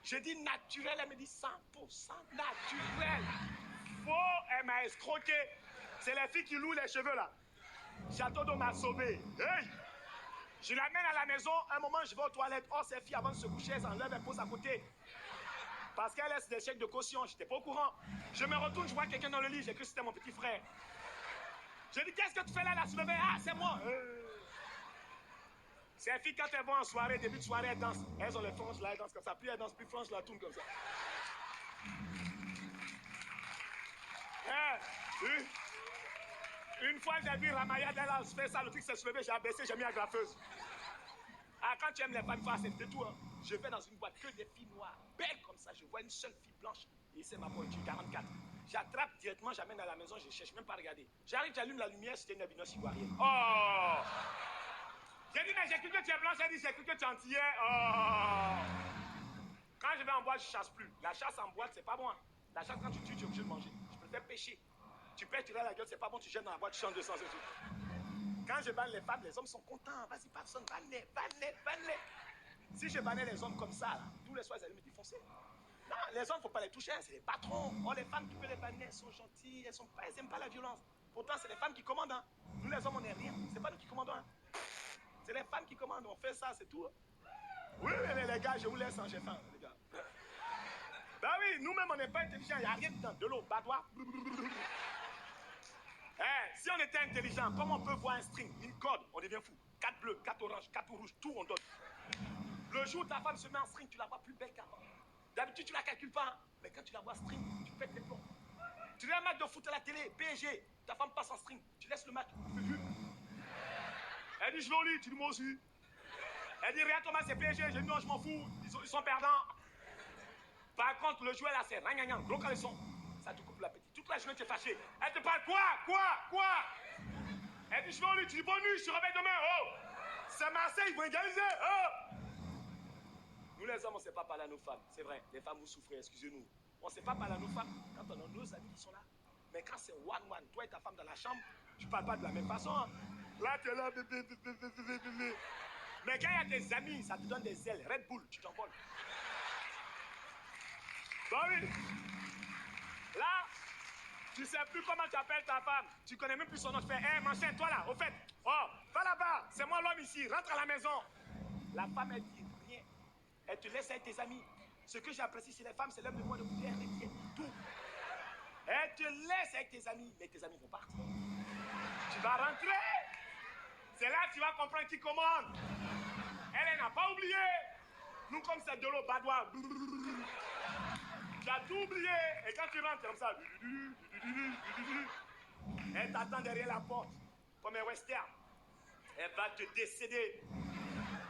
Je dis naturel, elle me dit 100% naturel. Faux, elle m'a escroqué. C'est les filles qui louent les cheveux là. Château d'eau m'a sauvé. Hey! Je l'amène à la maison, un moment je vais aux toilettes. Oh, ces filles avant de se coucher, elles enlèvent, elles posent à côté. Parce qu'elle laisse des chèques de caution, j'étais pas au courant. Je me retourne, je vois quelqu'un dans le lit, j'ai cru que c'était mon petit frère. Je dis, qu'est-ce que tu fais là, la soulevée? Ah, c'est moi. Ces filles, quand elles vont en soirée, début de soirée, elles dansent. Elles ont les franges là, elles dansent comme ça. Plus elles dansent, plus franges la tournent comme ça. Une fois, j'ai vu Ramaya, elle se fait ça, le truc s'est soulevé, j'ai abaissé, j'ai mis la graffeuse. Ah, quand tu aimes les femmes, c'est tout. Hein. Je vais dans une boîte que des filles noires, belles comme ça. Je vois une seule fille blanche. Et c'est ma voiture, 44. J'attrape directement, j'amène à la maison, je cherche même pas à regarder. J'arrive, j'allume la lumière, c'était une albinos ivoirienne. Oh! J'ai dit, mais j'ai cru que tu es blanche. Elle dit, j'ai cru que tu es antillais. Oh! Quand je vais en boîte, je chasse plus. La chasse en boîte, c'est pas bon. Hein. La chasse, quand tu tues, tu es obligé de manger. Je préfère pêcher. Tu pêches, tu rêves la gueule, c'est pas bon, tu jettes dans la boîte, tu changes de sens et tout. Quand je banne les femmes, les hommes sont contents. Vas-y, personne, banne-les, banne-les, banne-les. Si je bannais les hommes comme ça, là, tous les soirs, ils allaient me défoncer. Non, les hommes, il ne faut pas les toucher, c'est les patrons. Oh, les femmes, tu peux les banner, elles sont gentilles, elles n'aiment pas la violence. Pourtant, c'est les femmes qui commandent. Hein. Nous, les hommes, on n'est rien. C'est pas nous qui commandons. Hein. C'est les femmes qui commandent. On fait ça, c'est tout. Oui, les gars, je vous laisse en chef, les gars. Ben oui, nous-mêmes, on n'est pas intelligents. Il n'y a rien dedans. De l'eau, badois. Hey, si on était intelligent, comment on peut voir un string, une corde, on devient fou. 4 bleus, 4 oranges, 4 rouges, tout on donne. Le jour où ta femme se met en string, tu la vois plus belle qu'avant. D'habitude, tu la calcules pas, hein? Mais quand tu la vois string, tu pètes les plombs. Tu regardes un match de foot à la télé, PSG, ta femme passe en string, tu laisses le match, tu fais vu. Elle dit, je vais au lit, tu dis moi aussi. Elle dit, regarde Thomas, c'est PSG, j'ai dit non, je m'en fous, ils sont perdants. Par contre, le joueur là, c'est ringagnan, gros caleçon. Ça te coupe l'appétit. Toute la journée, tu es fâché. Elle te parle quoi? Elle dit, je vais au lit, tu dis bonne nuit, je te réveille demain. Oh! C'est Marseille, ils vont égaliser. Oh! Nous, les hommes, on ne sait pas parler à nos femmes. C'est vrai, les femmes, vous souffrez, excusez-nous. On ne sait pas parler à nos femmes quand on a nos amis qui sont là. Mais quand c'est one-one, toi et ta femme dans la chambre, tu ne parles pas de la même façon. Hein. Là, tu es là, bébé. Mais quand il y a tes amis, ça te donne des ailes. Red Bull, tu t'envoles. Bah oui. Là, tu sais plus comment tu appelles ta femme. Tu connais même plus son nom. Tu fais, hé, machin, toi là, au fait. Oh, va là-bas. C'est moi l'homme ici. Rentre à la maison. La femme, elle dit rien. Elle te laisse avec tes amis. Ce que j'apprécie chez les femmes, c'est leur mémoire de bouteille. Elle dit tout. Elle te laisse avec tes amis. Mais tes amis vont partir. Tu vas rentrer. C'est là que tu vas comprendre qui commande. Elle n'a pas oublié. Nous, comme c'est de l'eau badois. Tu as tout oublié. Et quand tu rentres, comme ça. Elle t'attend derrière la porte. Comme un western. Elle va te décéder.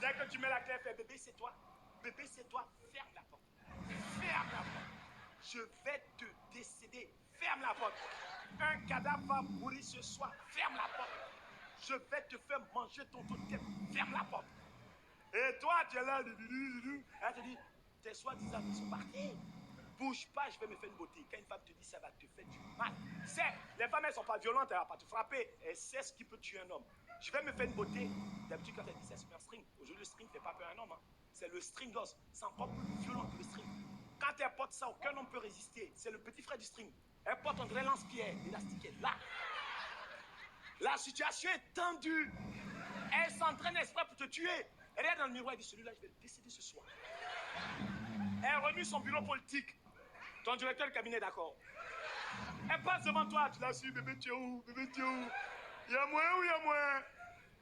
Dès que tu mets la clé, elle fait bébé, c'est toi. Bébé, c'est toi. Ferme la porte. Ferme la porte. Je vais te décéder. Ferme la porte. Un cadavre va mourir ce soir. Ferme la porte. Je vais te faire manger ton totem. Ferme la porte. Et toi, tu es là. Elle te dit, tes soi-disant amis sont partis. Bouge pas, je vais me faire une beauté. Quand une femme te dit ça va te faire du mal. C'est, les femmes, elles ne sont pas violentes, elles ne vont pas te frapper. Elles savent ce qui peut tuer un homme. Je vais me faire une beauté. D'habitude, quand elle dit ça, c'est un string. Aujourd'hui, le string ne fait pas peur à un homme. Hein. C'est le stringos. C'est encore plus violent que le string. Quand elle porte ça, aucun homme peut résister. C'est le petit frère du string. Elle porte un vrai lance-pierre. L'élastique est là. La situation est tendue. Elle s'entraîne exprès pour te tuer. Elle est dans le miroir et dit, celui-là, je vais le décéder ce soir. Elle remue son bureau politique. Ton directeur de cabinet, d'accord. Elle passe devant toi, tu la suis, bébé, tu es où? Bébé, tu es où? Il y a moins ou il y a moins?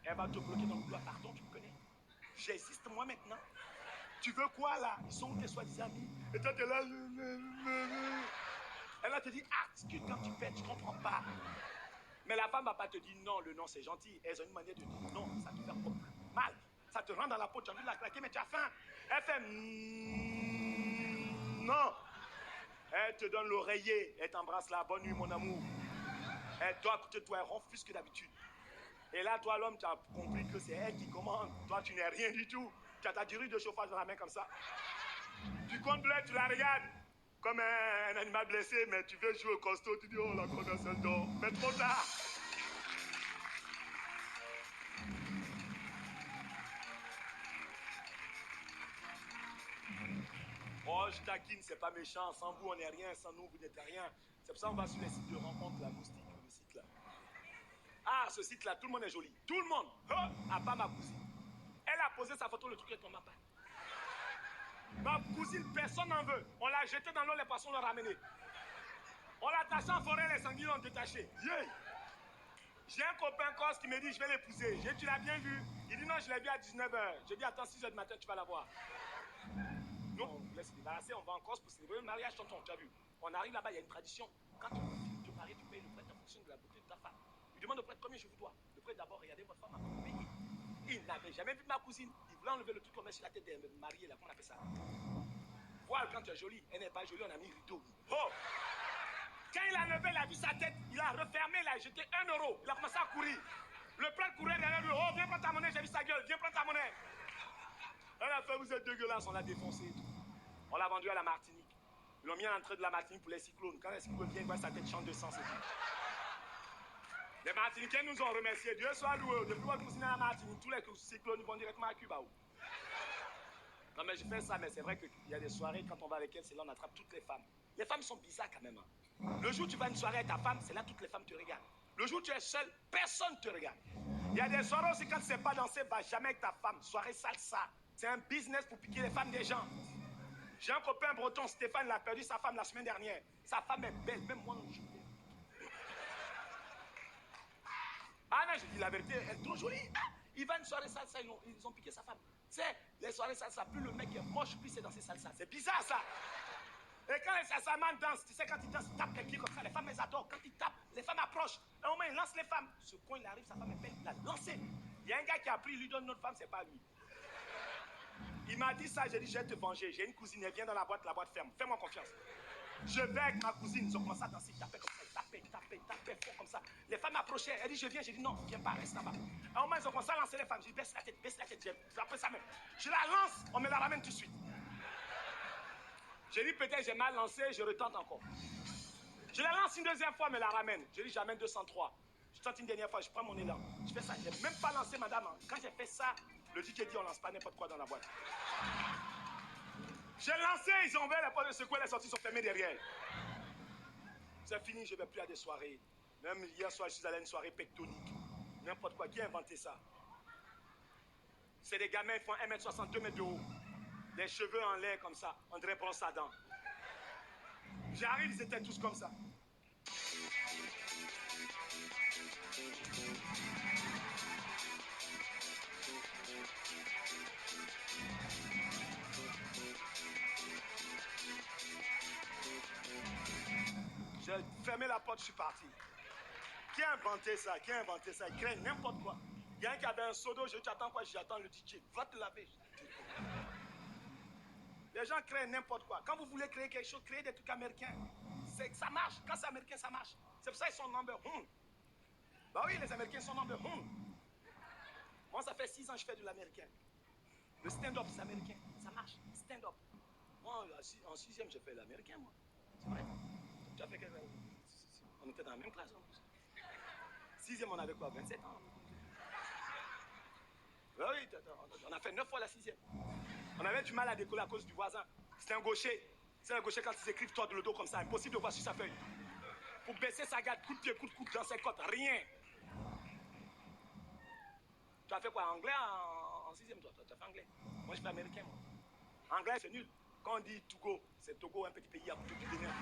Elle va te bloquer dans le couloir. Pardon, tu me connais? J'existe moi maintenant. Tu veux quoi là? Ils sont où tes soi-disant amis? Et toi, tu es là. Elle va te dire, ah, que quand tu pètes, tu comprends pas. Mais la femme va pas te dire non, le non c'est gentil. Elles ont une manière de dire non, ça te fait encore plus mal. Ça te rend dans la peau, tu as envie de la claquer, mais tu as faim. Elle fait non. Elle te donne l'oreiller, elle t'embrasse la bonne nuit, mon amour. Elle doit écouter toi, elle ronfle plus que d'habitude. Et là, toi, l'homme, tu as compris que c'est elle qui commande. Toi, tu n'es rien du tout. Tu as ta durée de chauffage dans la main comme ça. Tu comptes bleu, tu la regardes comme un animal blessé, mais tu veux jouer au costaud, tu dis, oh, la connasse, elle dort. Mais trop tard. Oh, je taquine, c'est pas méchant. Sans vous, on n'est rien. Sans nous, vous n'êtes rien. C'est pour ça qu'on va sur les sites de rencontre, la moustique, le site là. Ah, ce site-là, tout le monde est joli. Tout le monde. Oh, à part ma cousine. Elle a posé sa photo, le truc est tombé pas. Ma cousine, personne n'en veut. On l'a jeté dans l'eau, les poissons l'ont ramené. On l'a attaché en forêt, les sangliers l'ont détaché. Yeah. J'ai un copain corse qui me dit, je vais l'épouser. J'ai dit, tu l'as bien vu? Il dit, non, je l'ai vu à 19h. Je dis, attends, 6h du matin, tu vas la voir. Nous, on voulait se débarrasser, on va en Corse pour célébrer le mariage, tonton, tu as vu. On arrive là-bas, il y a une tradition. Quand tu finis de te marier, tu payes le prêtre en fonction de la beauté de ta femme. Il demande au prêtre combien je vous dois. Le prêtre d'abord, regardez votre femme a payé. Il n'avait jamais vu ma cousine. Il voulait enlever le truc qu'on met sur la tête des mariés, là, qu'on appelle ça. Voilà, quand tu es jolie, elle n'est pas jolie, on a mis rideau. Oh! Quand il a levé, il a vu sa tête, il a refermé, il a jeté 1 euro. Il a commencé à courir. Le prêtre courait derrière lui. Oh, viens prendre ta monnaie, j'ai vu sa gueule, viens prendre ta monnaie. Elle a fait, vous êtes dégueulasse, on l'a défoncé et tout. On l'a vendu à la Martinique. Ils l'ont mis à l'entrée de la Martinique pour les cyclones. Quand les cyclones viennent, ils voient sa tête change de sens et tout. Les Martiniquais nous ont remerciés. Dieu soit loué. Depuis votre cousine à la Martinique, tous les cyclones vont directement à Cuba. Non, mais je fais ça, mais c'est vrai qu'il y a des soirées, quand on va avec elles, c'est là on attrape toutes les femmes. Les femmes sont bizarres quand même. Hein. Le jour où tu vas à une soirée avec ta femme, c'est là toutes les femmes te regardent. Le jour où tu es seul, personne ne te regarde. Il y a des soirées aussi, quand tu ne sais pas danser, va jamais avec ta femme. Soirée salsa. C'est un business pour piquer les femmes des gens. J'ai un copain breton, Stéphane, il a perdu sa femme la semaine dernière. Sa femme est belle, même moi, je l'ai. Ah non, je dis la vérité, elle est trop jolie. Ah, il va à une soirée salsa, ils ont piqué sa femme. Tu sais, les soirées salsa, plus le mec est moche, plus c'est danser salsa. C'est bizarre ça. Et quand les salsamans dansent, tu sais, quand ils dansent, ils tapent quelqu'un comme ça, les femmes, elles adorent. Quand ils tapent, les femmes approchent. À un moment, ils lancent les femmes. Ce coin, il arrive, sa femme est belle, il l'a lancé. Il y a un gars qui a pris, il lui donne notre femme, c'est pas lui. Il m'a dit ça, j'ai dit, je vais te venger. J'ai une cousine, elle vient dans la boîte ferme. Fais-moi confiance. Je vais avec ma cousine, ils ont commencé à danser, ils tapaient comme ça, ils tapaient fort comme ça. Les femmes approchaient, elle dit, je viens, j'ai dit, non, viens pas, reste là-bas. À un moment, ils ont commencé à lancer les femmes. J'ai dit, baisse la tête, j'ai appris ça même. Je la lance, on me la ramène tout de suite. J'ai dit, peut-être j'ai mal lancé, je retente encore. Je la lance une deuxième fois, me la ramène. Je dis, j'amène 203. Je tente une dernière fois, je prends mon élan. Je fais ça, j'ai même pas lancé, madame. Quand j'ai fait ça, Le DJ dit on lance pas n'importe quoi dans la boîte. J'ai lancé, ils ont ouvert la porte de secours, les sorties sont fermées derrière. C'est fini, je ne vais plus à des soirées. Même hier soir, je suis allé à une soirée pectonique. N'importe quoi, qui a inventé ça? C'est des gamins, ils font 1m60, 2 mètres de haut. Les cheveux en l'air comme ça, André brosse à dents. J'arrive, ils étaient tous comme ça. J'ai fermé la porte, je suis parti. Qui a inventé ça? Qui a inventé ça? Il crée n'importe quoi. Il y a un qui avait un seau d'eau, je dis attends quoi? J'attends le DJ. Va te laver. Les gens créent n'importe quoi. Quand vous voulez créer quelque chose, créez des trucs américains. Ça marche. Quand c'est américain, ça marche. C'est pour ça qu'ils sont number one. Bah oui, les Américains sont number one. Moi, ça fait 6 ans que je fais de l'américain. Le stand-up, c'est américain. Ça marche. Stand-up. Moi, en 6e, j'ai fait l'américain, moi. C'est vrai. Tu as fait quelque chose? On était dans la même classe en plus. 6e, on avait quoi? 27 ans. Bah oui, on a fait 9 fois la 6e. On avait du mal à décoller à cause du voisin. C'était un gaucher. C'est un gaucher quand ils écrivent toi de le dos comme ça. Impossible de voir sur sa feuille. Pour baisser sa garde, coup de pied, coup de coude dans ses côtes, rien. Tu as fait quoi? Anglais en 6e, toi? Tu as fait anglais? Moi, je fais américain, moi. Anglais, c'est nul. Quand on dit Togo, c'est Togo, un petit pays à côté du Bénin.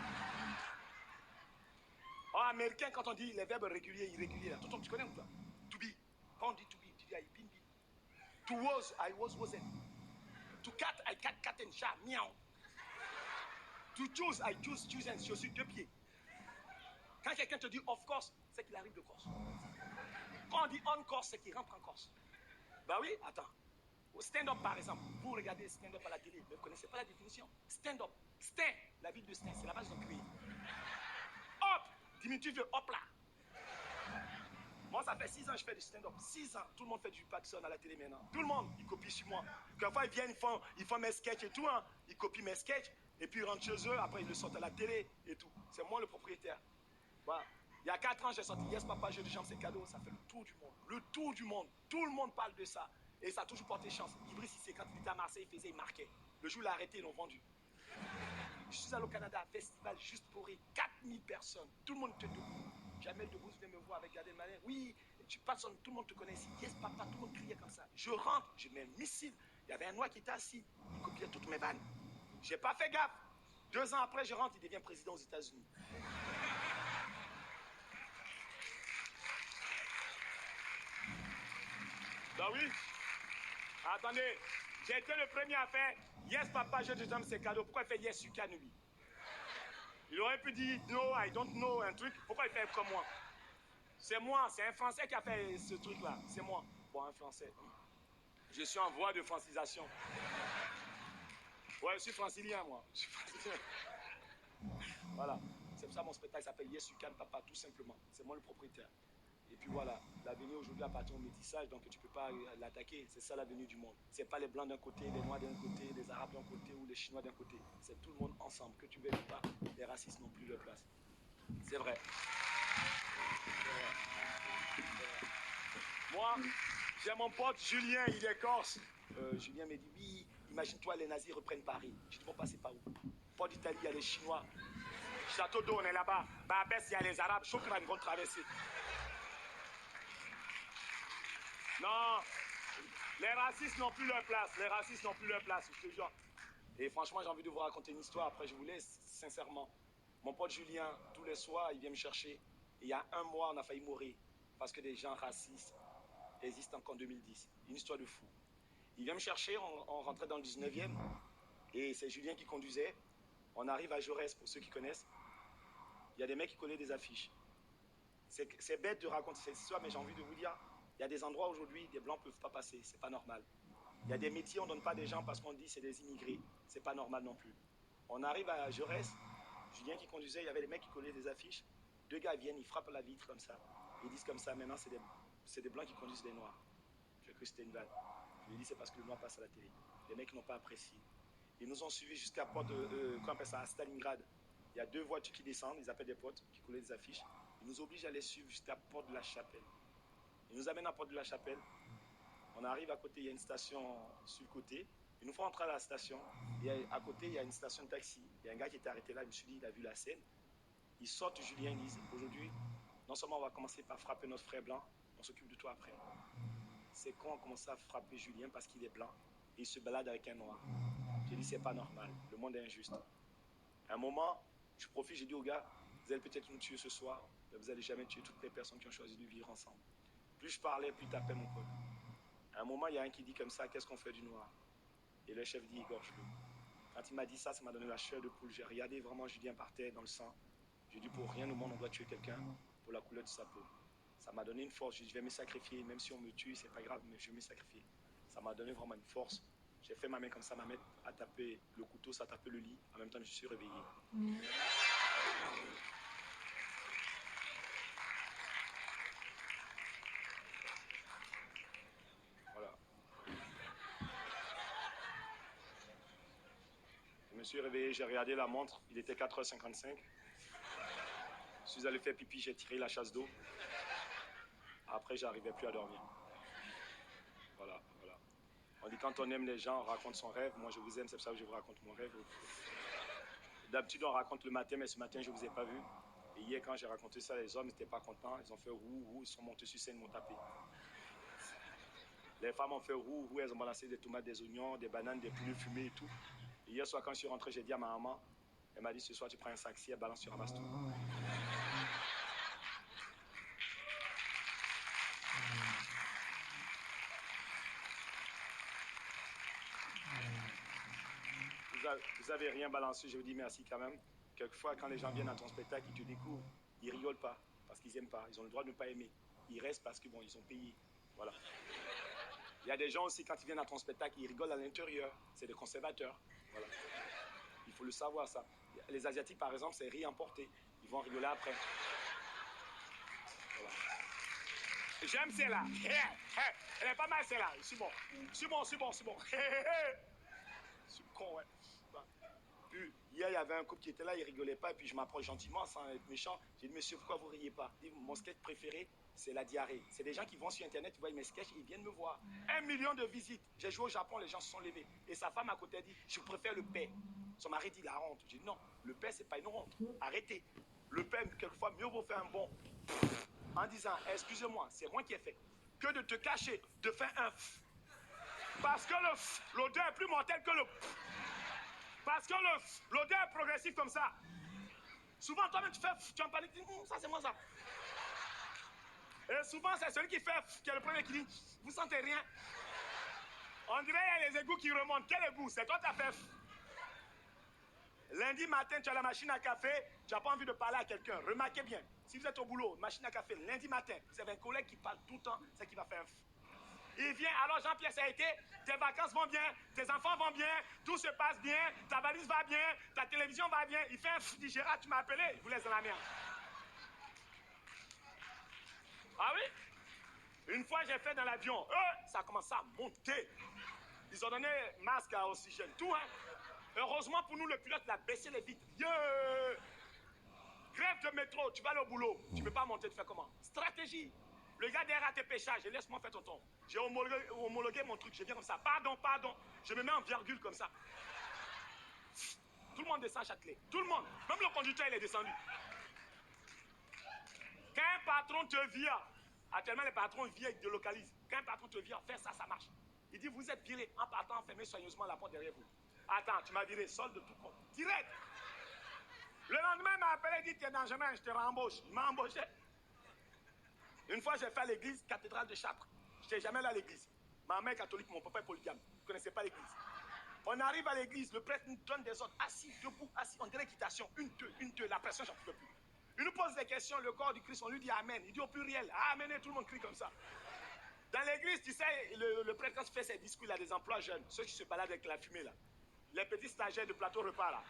En américain, quand on dit les verbes réguliers, irréguliers, là, tu connais ou pas? To be. Quand on dit to be, tu dis I been. To was, I wasn't. To cat, I cat and chat, miaou. To choose, I choose and je suis 2 pieds. Quand quelqu'un te dit of course, c'est qu'il arrive de Corse. Quand on dit on Corse, c'est qu'il rentre en Corse. Bah oui, attends. Au stand-up, par exemple, vous regardez stand-up à la télé, mais vous ne connaissez pas la définition. Stand-up, Stein, la ville de Stein, c'est la base d'un créé. Hop, diminutif de hop là. Moi, ça fait 6 ans que je fais du stand-up. 6 ans, tout le monde fait du Paxson à la télé maintenant. Tout le monde, ils copient sur moi. Quelquefois, ils viennent, ils font mes sketchs et tout. Hein. Ils copient mes sketchs, et puis ils rentrent chez eux, après ils le sortent à la télé et tout. C'est moi le propriétaire. Voilà. Il y a 4 ans, j'ai sorti Yes Papa, jeu de jambes, c'est cadeau. Ça fait le tour du monde. Le tour du monde. Tout le monde parle de ça. Et ça a toujours porté chance. Ibris, c'est quand il était à Marseille, il marquait. Le jour où il a arrêté, ils l'ont vendu. Je suis allé au Canada, festival juste pour rire. 4000 personnes. Tout le monde était debout. Jamel Debbouze vient me voir avec Gad Elmaleh. Oui, tu passes, tout le monde te connaît ici. Yes, papa, tout le monde criait comme ça. Je rentre, je mets un missile. Il y avait un noir qui était assis. Il copiait toutes mes vannes. J'ai pas fait gaffe. 2 ans après, je rentre, il devient président aux États-Unis. Bah oui. Attendez, j'ai été le premier à faire Yes, papa, je te donne ces cadeaux. Pourquoi il fait Yes, you can, lui? Il aurait pu dire No, I don't know, un truc. Pourquoi il fait comme moi? C'est moi, c'est un Français qui a fait ce truc-là. C'est moi. Bon, un Français. Je suis en voie de francisation. Ouais, je suis francilien, moi. Je suis francilien. Voilà. C'est pour ça que mon spectacle s'appelle Yes, you can, papa, tout simplement. C'est moi le propriétaire. Et puis voilà, l'avenir aujourd'hui appartient au métissage, donc tu ne peux pas l'attaquer. C'est ça l'avenir du monde. Ce n'est pas les blancs d'un côté, les noirs d'un côté, les arabes d'un côté ou les chinois d'un côté. C'est tout le monde ensemble. Que tu veuilles ou pas, les racistes n'ont plus leur place. C'est vrai. Moi, j'ai mon pote Julien, il est corse. Julien me dit, oui, imagine-toi, les nazis reprennent Paris. Je dis, vont passer par où? Port d'Italie, il y a les Chinois. Château d'eau, on est là-bas. Barbès, il y a les Arabes. Chokran, ils vont traverser. Non, les racistes n'ont plus leur place. Les racistes n'ont plus leur place, je te jure. Et franchement, j'ai envie de vous raconter une histoire. Après, je vous laisse, sincèrement. Mon pote Julien, tous les soirs, il vient me chercher. Et il y a 1 mois, on a failli mourir. Parce que des gens racistes existent encore en 2010. Une histoire de fou. Il vient me chercher, on rentrait dans le 19e. Et c'est Julien qui conduisait. On arrive à Jaurès, pour ceux qui connaissent. Il y a des mecs qui collaient des affiches. C'est bête de raconter cette histoire, mais j'ai envie de vous dire, il y a des endroits aujourd'hui, des blancs ne peuvent pas passer, c'est pas normal. Il y a des métiers, on ne donne pas des gens parce qu'on dit c'est des immigrés, c'est pas normal non plus. On arrive à Jaurès, Julien qui conduisait, il y avait des mecs qui collaient des affiches, 2 gars viennent, ils frappent la vitre comme ça, ils disent comme ça, maintenant c'est des blancs qui conduisent des noirs. J'ai cru que c'était une vanne. Je lui ai dit c'est parce que le noir passe à la télé. Les mecs n'ont pas apprécié. Ils nous ont suivis jusqu'à Port de, comment on appelle ça, à Stalingrad. Il y a 2 voitures qui descendent, ils appellent des potes, qui collaient des affiches. Ils nous obligent à les suivre jusqu'à Port de la Chapelle. Ils nous amènent à Port de la Chapelle. On arrive à côté, il y a une station sur le côté. Une fois entré à la station, à côté, il y a une station de taxi. Il y a un gars qui était arrêté là, je me suis dit, il a vu la scène. Ils sortent Julien, ils disent, aujourd'hui, non seulement on va commencer par frapper notre frère blanc, on s'occupe de toi après. C'est quand on commence à frapper Julien parce qu'il est blanc et il se balade avec un noir. J'ai dit, c'est pas normal, le monde est injuste. À un moment, je profite, j'ai dit aux gars, vous allez peut-être nous tuer ce soir, mais vous n'allez jamais tuer toutes les personnes qui ont choisi de vivre ensemble. Plus je parlais, plus il tapait mon pote. À un moment, il y a un qui dit comme ça, qu'est-ce qu'on fait du noir? Et le chef dit, égorge-le. Quand il m'a dit ça, ça m'a donné la chair de poule. J'ai regardé vraiment Julien par terre dans le sang. J'ai dit, pour rien au monde, on doit tuer quelqu'un pour la couleur de sa peau. Ça m'a donné une force. J'ai dit, je vais me sacrifier. Même si on me tue, c'est pas grave, mais je vais me sacrifier. Ça m'a donné vraiment une force. J'ai fait ma main comme ça, ma main a tapé le couteau, ça a tapé le lit. En même temps, je suis réveillé. Voilà. Je me suis réveillé, j'ai regardé la montre. Il était 4h55. Je suis allé faire pipi, j'ai tiré la chasse d'eau. Après, j'arrivais plus à dormir. Voilà, voilà. On dit quand on aime les gens, on raconte son rêve. Moi, je vous aime, c'est pour ça que je vous raconte mon rêve. D'habitude, on raconte le matin, mais ce matin, je ne vous ai pas vu. Et hier, quand j'ai raconté ça, les hommes n'étaient pas contents. Ils ont fait roux, ils sont montés sur scène, ils m'ont tapé. Les femmes ont fait roux, elles ont balancé des tomates, des oignons, des bananes, des poulets fumés et tout. Et hier soir, quand je suis rentré, j'ai dit à ma maman, elle m'a dit ce soir, tu prends un sac, si elle balance, tu ramasses tout. Vous avez rien balancé, je vous dis merci quand même. Quelquefois, quand les gens viennent à ton spectacle, ils te découvrent, ils rigolent pas, parce qu'ils n'aiment pas. Ils ont le droit de ne pas aimer. Ils restent parce que, bon, ils ont payé. Voilà. Il y a des gens aussi, quand ils viennent à ton spectacle, ils rigolent à l'intérieur. C'est des conservateurs. Voilà. Il faut le savoir, ça. Les Asiatiques, par exemple, c'est riz emporté. Ils vont rigoler après. Voilà. J'aime celle-là. Elle est pas mal, celle-là. C'est bon. C'est bon. Je suis con, ouais. Puis, hier, il y avait un couple qui était là, il rigolait pas, et puis je m'approche gentiment sans être méchant. J'ai dit, monsieur, pourquoi vous riez pas? Il dit, mon sketch préféré, c'est la diarrhée. C'est des gens qui vont sur Internet, ils voient mes sketchs, ils viennent me voir. 1 million de visites. J'ai joué au Japon, les gens se sont levés. Et sa femme à côté a dit, je préfère le paix. Son mari dit, la honte. J'ai dit, non, le paix, c'est pas une honte. Arrêtez. Le paix, quelquefois, mieux vaut faire un bon en disant, excusez-moi, c'est moi qui ai fait, que de te cacher, de faire un f. Parce que l'odeur est plus mortelle que le f. Parce que l'odeur est progressive comme ça. Souvent, toi-même, tu fais tu en paniques, tu dis, ça c'est moi ça. Et souvent, c'est celui qui fait qui est le premier qui dit, vous sentez rien. On dirait qu'il y a les égouts qui remontent. Quel égout? C'est toi qui as fait. Lundi matin, tu as la machine à café, tu n'as pas envie de parler à quelqu'un. Remarquez bien, si vous êtes au boulot, machine à café, lundi matin, vous avez un collègue qui parle tout le temps, c'est qui va faire un f. Il vient, alors Jean-Pierre, ça a été, tes vacances vont bien, tes enfants vont bien, tout se passe bien, ta valise va bien, ta télévision va bien. Il fait un f, il dit, Gérard, tu m'as appelé, il vous laisse dans la merde. Ah oui? Une fois, j'ai fait dans l'avion, ça a commencé à monter. Ils ont donné masque à oxygène, tout, hein. Heureusement pour nous, le pilote l'a baissé les vitres. Grève de métro, tu vas aller au boulot. Tu ne peux pas monter, tu fais comment? Stratégie. Le gars derrière a tes péchages, laisse-moi faire tonton. J'ai homologué mon truc, je viens comme ça. Pardon. Je me mets en virgule comme ça. Tout le monde descend à Châtelet. Tout le monde. Même le conducteur, il est descendu. Quand un patron te vire, actuellement les patrons virent, ils délocalisent. Quand un patron te vire, faire ça, ça marche. Il dit, vous êtes viré. En partant, fermez soigneusement la porte derrière vous. Attends, tu m'as viré, solde de tout compte. Direct. Le lendemain, il m'a appelé, il dit, tu es dans le chemin, je te rembauche. Il m'a embauché. Une fois, j'ai fait à l'église cathédrale de Chartres. Je n'étais jamais allé à l'église. Ma mère est catholique, mon papa est polygame. Je ne connaissais pas l'église. On arrive à l'église, le prêtre nous donne des ordres. Assis, debout, assis. On dirait équitation. Une, deux. La pression, j'en pouvais plus. Il nous pose des questions, le corps du Christ, on lui dit Amen. Il dit au pluriel, Amen, et tout le monde crie comme ça. Dans l'église, tu sais, le prêtre, quand il fait ses discours, il a des emplois jeunes, ceux qui se baladent avec la fumée, là. Les petits stagiaires de plateau repas, là.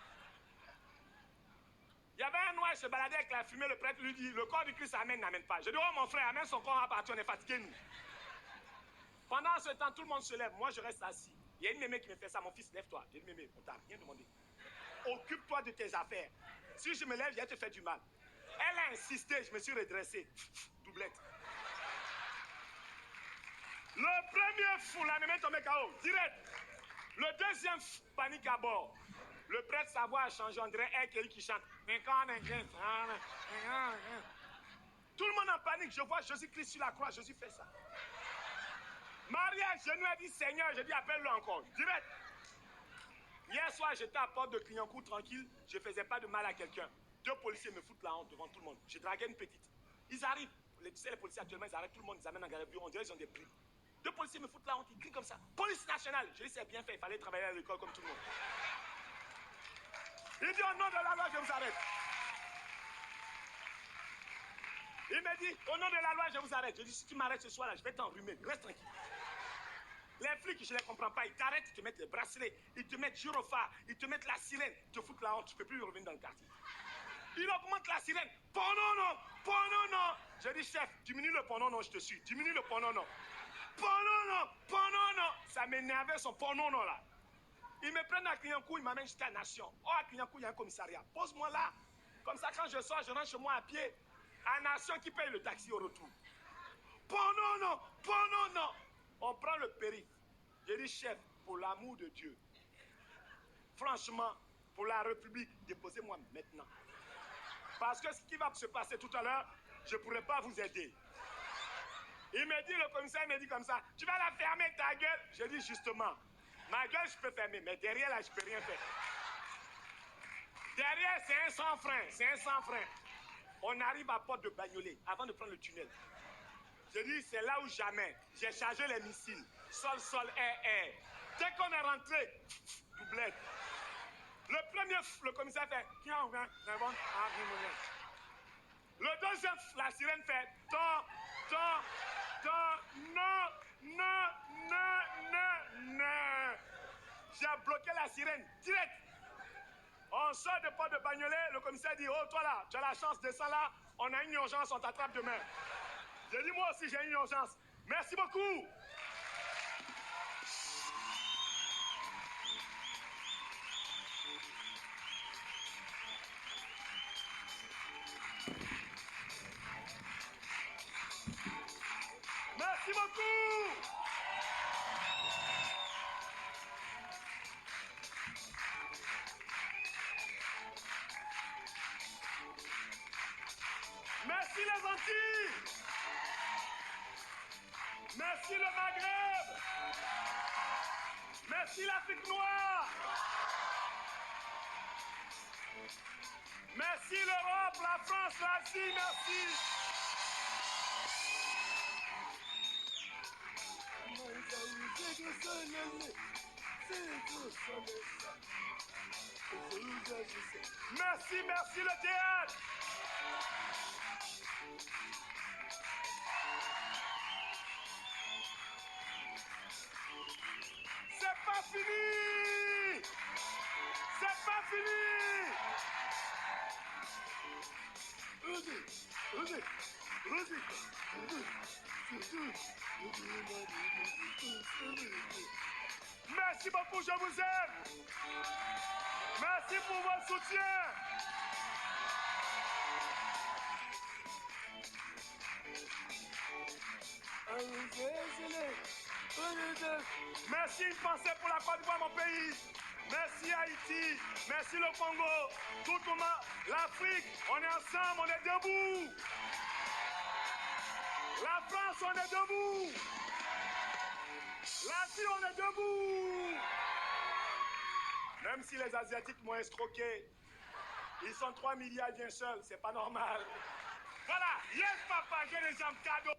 Il y avait un noir, il se baladait avec la fumée, le prêtre lui dit, le corps du Christ amène, n'amène pas. Je dis, oh mon frère, amène son corps à partir, on est fatigué, nous. Pendant ce temps, tout le monde se lève, moi je reste assis. Il y a une mémé qui me fait ça, mon fils, lève-toi. J'ai dit, mémé, on t'a rien demandé. Occupe-toi de tes affaires. Si je me lève, je vais te faire du mal. Elle a insisté, je me suis redressé. Doublette. Le premier fou, la même tombé KO, direct. Le deuxième fou, panique à bord. Le prêtre, sa voix a changé, on dirait quelqu'un qui chante. Tout le monde en panique, je vois Jésus-Christ sur la croix, Jésus fait ça. Marie à genoux a dit Seigneur, j'ai dit appelle-le encore, direct. Hier soir, j'étais à Porte de Clignancourt tranquille, je ne faisais pas de mal à quelqu'un. 2 policiers me foutent la honte devant tout le monde. Je draguais une petite. Ils arrivent, tu sais, les policiers actuellement, ils arrêtent tout le monde, ils amènent en garde à vue, on dirait qu'ils ont des primes. 2 policiers me foutent la honte, ils crient comme ça. Police nationale, je dis c'est bien fait, il fallait travailler à l'école comme tout le monde. Il dit au nom de la loi, je vous arrête. Il me dit au nom de la loi, je vous arrête. Je dis si tu m'arrêtes ce soir-là, je vais t'enrhumer, reste tranquille. Les flics, je ne les comprends pas. Ils t'arrêtent, ils te mettent les bracelets, ils te mettent gyrophare, ils te mettent la sirène, ils te foutent la honte, tu ne peux plus revenir dans le quartier. Il augmente la sirène. Pendant non. Je dis chef, diminue le pendant non, je te suis. Diminue le pendant non. Pendant non. Ça m'énervait son pendant non là. Ils me prennent à Clignancourt, ils m'amènent jusqu'à Nation. Oh, à Clignancourt, il y a un commissariat. Pose-moi là. Comme ça, quand je sors, je rentre chez moi à pied. À Nation qui paye le taxi au retour. Pendant non. On prend le périph'. Je dis, chef, pour l'amour de Dieu, franchement, pour la République, déposez-moi maintenant. Parce que ce qui va se passer tout à l'heure, je ne pourrai pas vous aider. Il me dit, le commissaire me dit comme ça, tu vas la fermer ta gueule. Je dis justement, ma gueule, je peux fermer, mais derrière là, je ne peux rien faire. Derrière, c'est un sans frein. On arrive à Porte de Bagnolet, avant de prendre le tunnel. Je dis, c'est là où jamais. J'ai chargé les missiles. Sol, air. Dès qu'on est rentré, doublette. Le premier, le commissaire fait, le deuxième, la sirène fait, non. J'ai bloqué la sirène, direct. On sort de Porte de Bagnolet, le commissaire dit, oh toi là, tu as la chance, descends là, on a une urgence, on t'attrape demain. J'ai dit, moi aussi, j'ai une urgence. Merci beaucoup. Merci beaucoup. Merci les Antilles. Merci le Maghreb. Merci l'Afrique noire. Merci l'Europe, la France, l'Asie, merci. Merci le théâtre. C'est pas fini. C'est pas fini. Merci beaucoup, je vous aime. Merci pour votre soutien. Merci, une pensée pour la Côte d'Ivoire, mon pays. Merci Haïti, merci le Congo, tout le monde, l'Afrique, on est ensemble, on est debout. La France, on est debout. L'Asie, on est debout. Même si les Asiatiques m'ont escroqué, ils sont 3 milliards bien seuls, c'est pas normal. Voilà, yes papa, j'ai les jambes cadeaux.